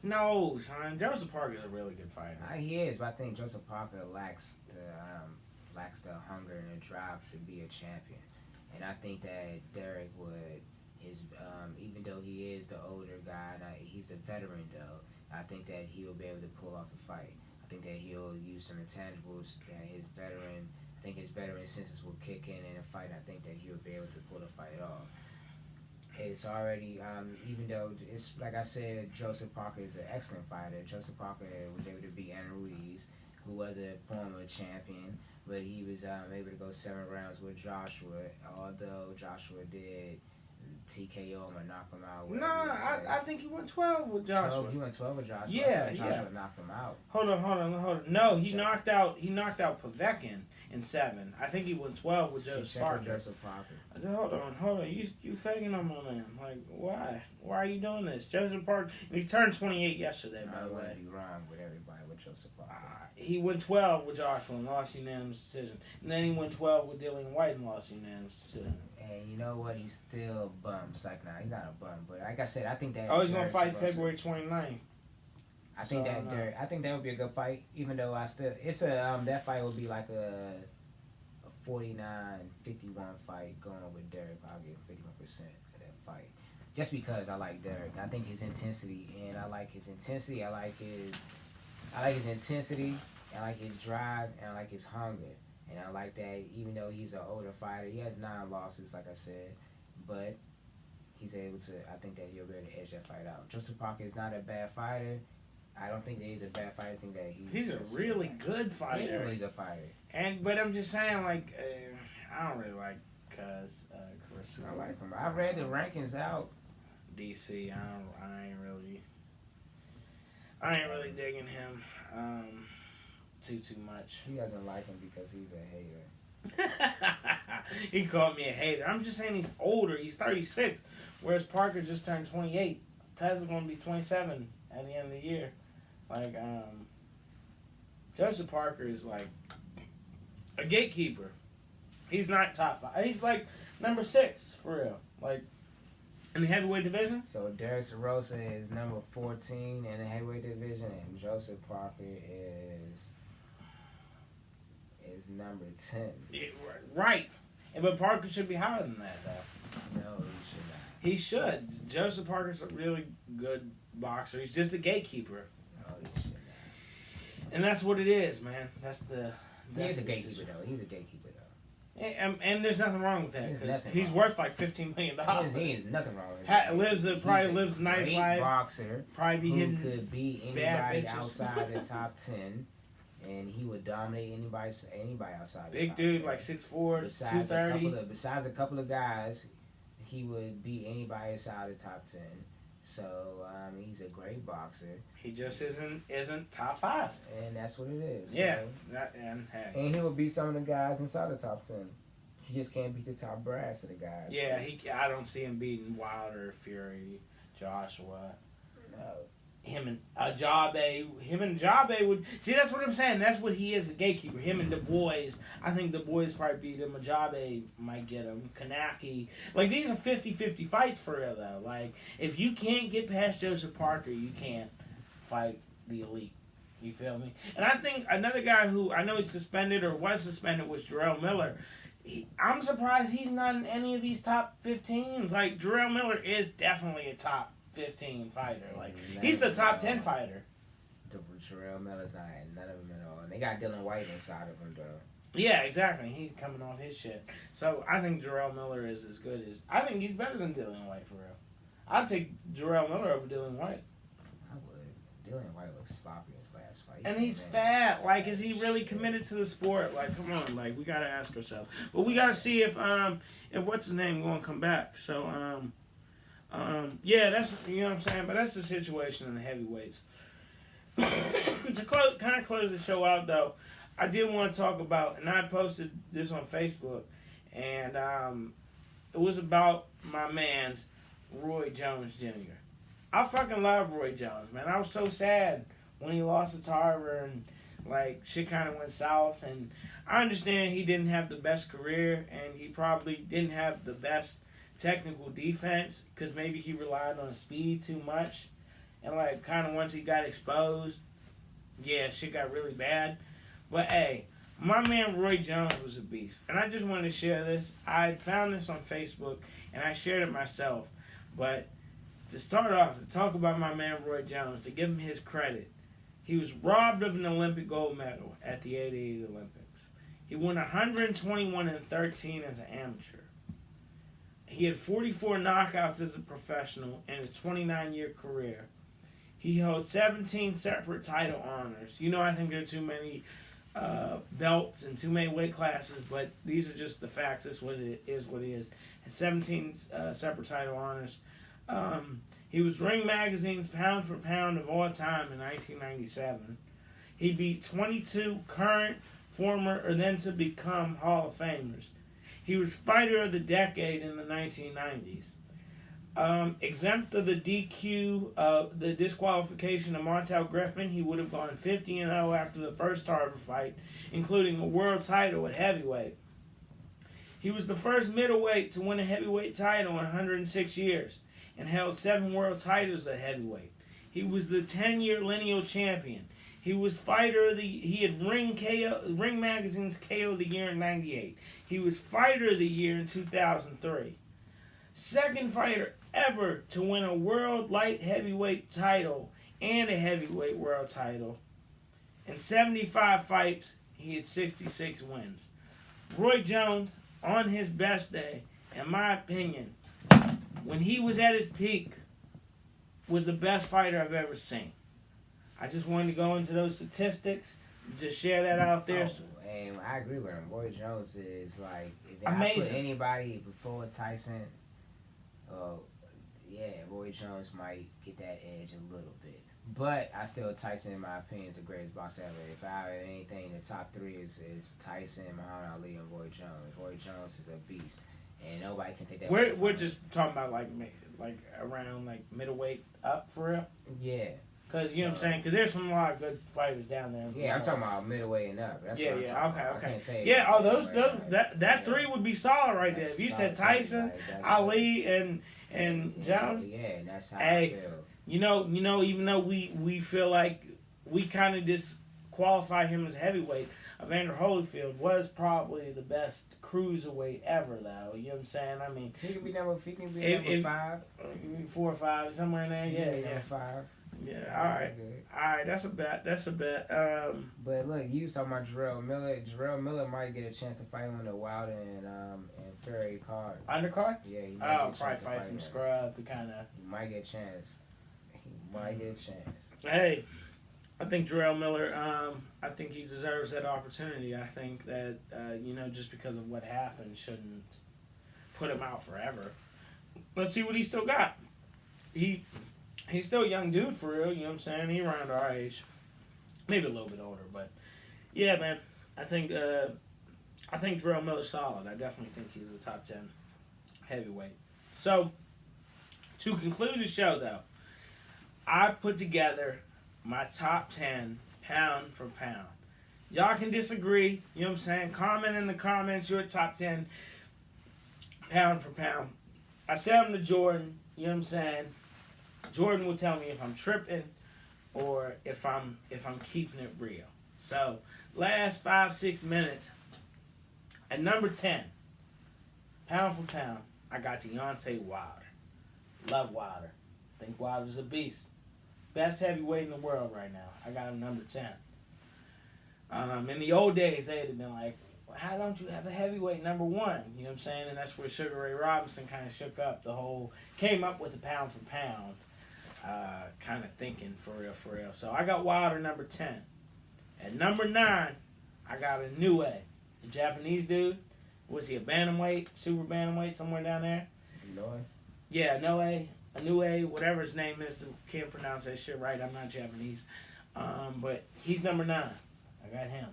No, son. Joseph Parker's a really good fighter. He is, but I think Joseph Parker lacks the hunger and the drive to be a champion. And I think that Derek would. Even though he is the older guy, he's a veteran though. I think that he'll be able to pull off the fight. I think that he'll use some intangibles that his veteran senses will kick in a fight. I think that he'll be able to pull the fight off. It's already, even though it's like I said, Joseph Parker is an excellent fighter. Joseph Parker was able to beat Anna Ruiz, who was a former champion, but he was able to go 7 rounds with Joshua, although Joshua did TKO him or knock him out. I think he went 12 with Joshua. He went 12 with Joshua. Yeah, Joshua knocked him out. Hold on. No, he knocked out Povetkin in 7. I think he went 12 with Joseph Parker. Hold on. You faking him on him. Like, why? Why are you doing this? Joseph Parker, he turned 28 yesterday, by the way. I wouldn't be wrong with everybody with Joseph Parker. He went 12 with Joshua and lost unanimous decision. And then he went 12 with Dillian White and lost unanimous decision. And you know what? He's still bummed. It's like, he's not a bum. But like I said, I think that... he's going to fight February 29th. I think that would be a good fight, even though that fight would be like a 49-51 fight going with Derek. I'll give him 51% of that fight. Just because I like Derek. I think his intensity, and I like his intensity, I like his intensity, I like his drive, and I like his hunger. And I like that even though he's an older fighter, he has 9 losses, like I said, but he's able to, I think that he'll be able to edge that fight out. Joseph Parker is not a bad fighter. I don't think that he's a bad fighter. I think that he's a really good fighter. He's a really good fighter. But I'm just saying, like, I don't really like Chris. I like him. I read the rankings out. DC, I ain't really digging him too much. He doesn't like him because he's a hater. He called me a hater. I'm just saying he's older. He's 36, whereas Parker just turned 28. Cuz is going to be 27 at the end of the year. Like, Joseph Parker is like a gatekeeper. He's not top 5. He's like number 6 for real. Like in the heavyweight division. So Derek Sarosa is number 14 in the heavyweight division, and Joseph Parker is number 10. Yeah, right. But Parker should be higher than that, though. No, he should not. He should. Joseph Parker's a really good boxer. He's just a gatekeeper. No, he should not. And that's what it is, man. He's a gatekeeper, though. He's a gatekeeper, though. And there's nothing wrong with that because he's worth like $15 million. He's nothing wrong with that. Probably lives a nice life. Boxer probably be who could beat anybody outside the top 10, and he would dominate anybody outside. Big the top dude, 10. like 6'4", 230. Besides a couple of guys, he would beat anybody outside the top 10. So he's a great boxer, He just isn't top 5. and that's what it is. Yeah, So, hey. and he will beat some of the guys inside the top 10. He just can't beat the top brass of the guys. Yeah, I don't see him beating Wilder, Fury, Joshua. Him and Ajabe would see. That's what I'm saying. That's what he is, a gatekeeper. Him and Du Bois. I think Du Bois probably beat him. Ajabe might get him. Kanaki. Like, these are 50-50 fights for real though. Like, if you can't get past Joseph Parker, you can't fight the elite. You feel me? And I think another guy who I know he's suspended or was suspended was Jarrell Miller. I'm surprised he's not in any of these top 15s. Like, Jarrell Miller is definitely a top 15 fighter. Like, he's the top 10 fighter. Jarrell Miller's not in none of them at all. And they got Dylan White inside of him, though. Yeah, exactly. He's coming off his shit. So, I think Jarrell Miller is as good as... I think he's better than Dylan White, for real. I'd take Jarrell Miller over Dylan White. I would. Dylan White looks sloppy in his last fight. And he's fat. Like, is he really committed to the sport? Like, come on. Like, we got to ask ourselves. But we got to see if what's his name going to come back. So, yeah, that's, you know what I'm saying? But that's the situation in the heavyweights. To close the show out, though, I did want to talk about, and I posted this on Facebook, and it was about my man's Roy Jones Jr. I fucking love Roy Jones, man. I was so sad when he lost to Tarver and, like, shit kind of went south. And I understand he didn't have the best career, and he probably didn't have the best technical defense because maybe he relied on speed too much. And, like, kind of once he got exposed, yeah, shit got really bad. But, hey, my man Roy Jones was a beast. And I just wanted to share this. I found this on Facebook, and I shared it myself. But to start off, to talk about my man Roy Jones, to give him his credit, he was robbed of an Olympic gold medal at the 88 Olympics. He won 121-13 as an amateur. He had 44 knockouts as a professional in a 29-year career. He held 17 separate title honors. You know, I think there are too many belts and too many weight classes, but these are just the facts. That's what it is. And 17 separate title honors. He was Ring Magazine's pound for pound of all time in 1997. He beat 22 current, former, or then to become Hall of Famers. He was Fighter of the Decade in the 1990s. Exempt of the DQ, the disqualification of Martel Griffin, he would have gone 50-0 after the first Tarver fight, including a world title at heavyweight. He was the first middleweight to win a heavyweight title in 106 years and held 7 world titles at heavyweight. He was the 10-year lineal champion. He was Fighter of the... He had Ring Magazine's KO of the Year in 98. He was Fighter of the Year in 2003. Second fighter ever to win a world light heavyweight title and a heavyweight world title. In 75 fights, he had 66 wins. Roy Jones, on his best day, in my opinion, when he was at his peak, was the best fighter I've ever seen. I just wanted to go into those statistics, just share that out there. Oh, and I agree with him. Roy Jones is like, if amazing. I put anybody before Tyson, yeah, Roy Jones might get that edge a little bit. But I still, Tyson, in my opinion, is the greatest boxer ever. If I have anything, the top 3 is Tyson, Muhammad Ali, and Roy Jones. Roy Jones is a beast, and nobody can take that. We're just talking about like around like middleweight up for real. Yeah. Cause you know what I'm saying. Cause there's a lot of good fighters down there. Yeah, I'm talking about middleweight and up. That's what I'm talking about. Okay. Yeah. Oh, those that 3 would be solid right there. If you said Tyson, Ali, and Jones. Yeah, that's how I feel. You know, even though we feel like we kind of disqualify him as heavyweight, Evander Holyfield was probably the best cruiserweight ever, though. You know what I'm saying? I mean, he could be number 5, 4 or 5, somewhere in there. Yeah, number 5. Yeah, all right. That's a bet. But look, you was talking about Jarrell Miller. Jarrell Miller might get a chance to fight on the Wilder and Fury card. Undercard? Yeah, he might probably fight some scrub to kind of. He might get a chance. Hey, I think Jarrell Miller. I think he deserves that opportunity. I think that just because of what happened, shouldn't put him out forever. Let's see what he still got. He's still a young dude for real. You know what I'm saying? He around our age, maybe a little bit older, but yeah, man. I think Jarrell Miller's solid. I definitely think he's a top 10 heavyweight. So to conclude the show, though, I put together my top 10 pound for pound. Y'all can disagree. You know what I'm saying? Comment in the comments your top 10 pound for pound. I said them to Jordan. You know what I'm saying? Jordan will tell me if I'm tripping or if I'm keeping it real. So last 5-6 minutes. At number 10, pound for pound, I got Deontay Wilder. Love Wilder. Think Wilder's a beast. Best heavyweight in the world right now. I got him number 10. In the old days, they'd have been like, well, how don't you have a heavyweight number 1? You know what I'm saying? And that's where Sugar Ray Robinson kind of shook up the whole, came up with the pound for pound kind of thinking for real. So I got Wilder number 10. At number 9, I got Inoue, the Japanese dude. Was he a bantamweight, super bantamweight, somewhere down there? Inoue? Yeah, Inoue, whatever his name is. Can't pronounce that shit right. I'm not Japanese. But he's number 9. I got him.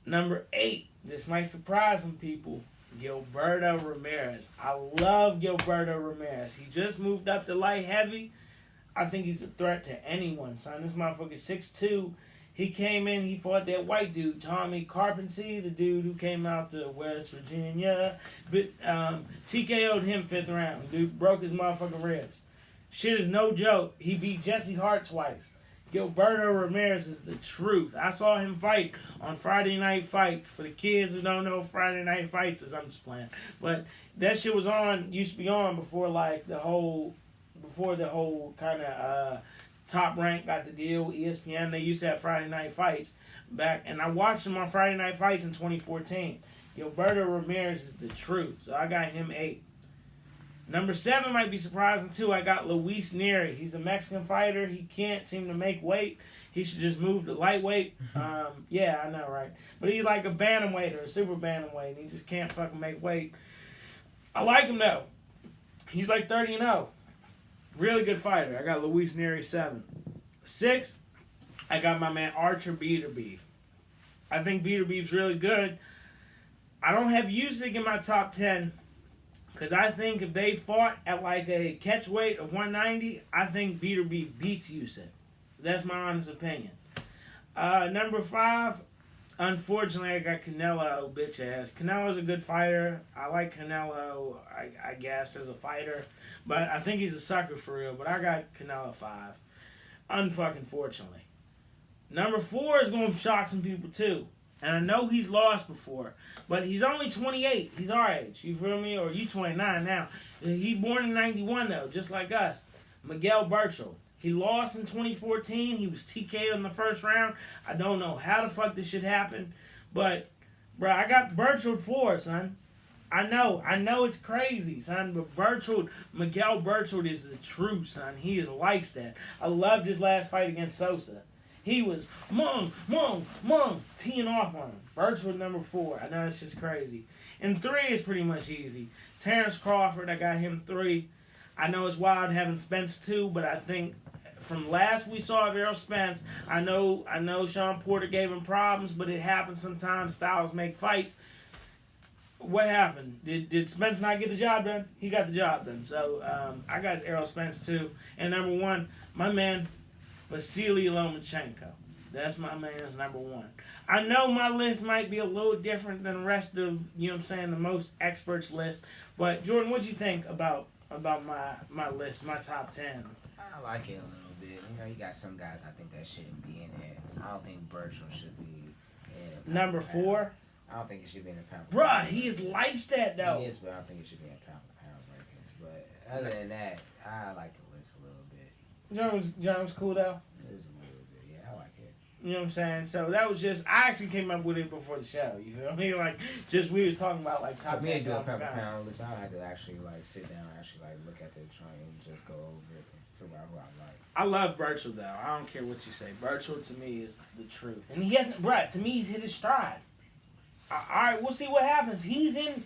Number 8. This might surprise some people. Gilberto Ramirez. I love Gilberto Ramirez. He just moved up to light heavy. I think he's a threat to anyone, son. This motherfucker's 6'2". He came in, he fought that white dude, Tommy Carpenter, the dude who came out to West Virginia. But TKO'd him 5th round. Dude broke his motherfucking ribs. Shit is no joke. He beat Jesse Hart twice. Gilberto Ramirez is the truth. I saw him fight on Friday Night Fights. For the kids who don't know what Friday Night Fights is, I'm just playing. But that shit was on, used to be on before the whole kind of Top Rank got the deal with ESPN. They used to have Friday Night Fights back, and I watched him on Friday Night Fights in 2014. Gilberto Ramirez is the truth, so I got him 8. Number 7 might be surprising too. I got Luis Neri. He's a Mexican fighter. He can't seem to make weight. He should just move to lightweight. Yeah, I know, right? But he's like a bantamweight or a super bantamweight. He just can't fucking make weight. I like him though. He's like 30-0. Really good fighter. I got Luis Neri 7. 6, I got my man Archer Beterbiev. I think Beterbiev's really good. I don't have Usyk in my top 10 because I think if they fought at like a catch weight of 190, I think Beterbiev beats Usyk. That's my honest opinion. Number 5, unfortunately, I got Canelo, bitch ass. Canelo's a good fighter. I like Canelo, I guess, as a fighter. But I think he's a sucker for real. But I got Canelo 5. Unfucking fortunately. Number 4 is going to shock some people too. And I know he's lost before. But he's only 28. He's our age. You feel me? Or you 29 now. He born in 91 though, just like us. Miguel Berchelt. He lost in 2014. He was TK'd in the first round. I don't know how the fuck this shit happened. But, bro, I got Berchelt 4, son. I know it's crazy, son, but Miguel Berchelt is the truth, son. He is likes that. I loved his last fight against Sosa. He was mung, teeing off on him. Berchelt number 4. I know it's just crazy. And 3 is pretty much easy. Terrence Crawford, I got him 3. I know it's wild having Spence 2, but I think from last we saw of Errol Spence, I know Sean Porter gave him problems, but it happens sometimes. Styles make fights. What happened? Did Spence not get the job done? He got the job done. So I got Errol Spence too. And number 1, my man Vasily Lomachenko. That's my man's number 1. I know my list might be a little different than the rest of, you know what I'm saying, the most experts list. But Jordan, what'd you think about my list, my top 10? I like it a little bit. You know, you got some guys I think that shouldn't be in there. I don't think Berchelt should be in number 4. I don't think it should be in the pound. Bruh, he is likes that though. He is, but I don't think it should be in pound rankings. But other than that, I like the list a little bit. John was cool though. It was a little bit, yeah. I like it. You know what I'm saying? So that was just, I actually came up with it before the show. You feel me? Like, just we was talking about like top 10 For me to do a pound for pound list, I'll have to actually like sit down, actually like look at the chart and just go over it and figure out who I like. I love Berchelt though. I don't care what you say. Berchelt to me is the truth, and he hasn't. Bruh, to me, he's hit his stride. All right, we'll see what happens. He's in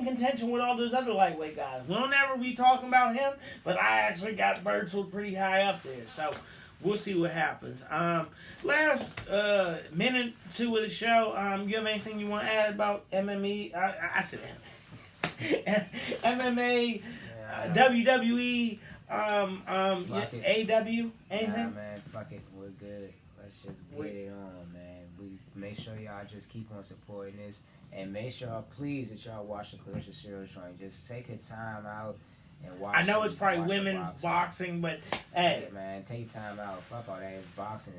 contention with all those other lightweight guys. We'll never be talking about him, but I actually got Berchelt pretty high up there. So we'll see what happens. Last minute or two of the show. You have anything you want to add about MMA? I said MMA. MMA, WWE, AW, anything? Nah, man, fuck it, we're good. Let's just get it on, man. We make sure y'all just keep on supporting this, and make sure, please, that y'all watch the Clarissa Shields joint. Just take your time out and watch. I know it's probably women's boxing, but hey, yeah, man, take your time out. Fuck all that. It's boxing.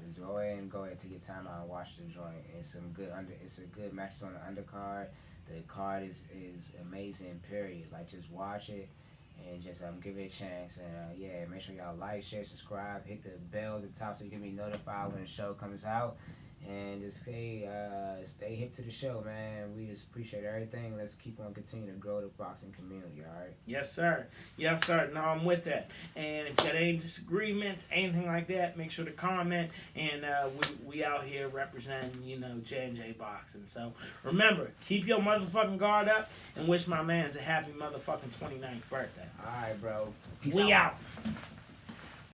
Just go ahead and take your time out and watch the joint. It's a good match on the undercard. The card is amazing. Period. Like, just watch it. And just give it a chance, and yeah, make sure y'all like, share, subscribe, hit the bell at the top so you can be notified when the show comes out, and just stay hip to the show, man. We just appreciate everything. Let's keep on continuing to grow the boxing community. All right. Yes, sir. Yes, sir. No, I'm with that. And if you got any disagreements, anything like that, make sure to comment. And we out here representing, J&J Boxing. So remember, keep your motherfucking guard up and wish my man's a happy motherfucking 29th birthday. All right, bro. Peace out.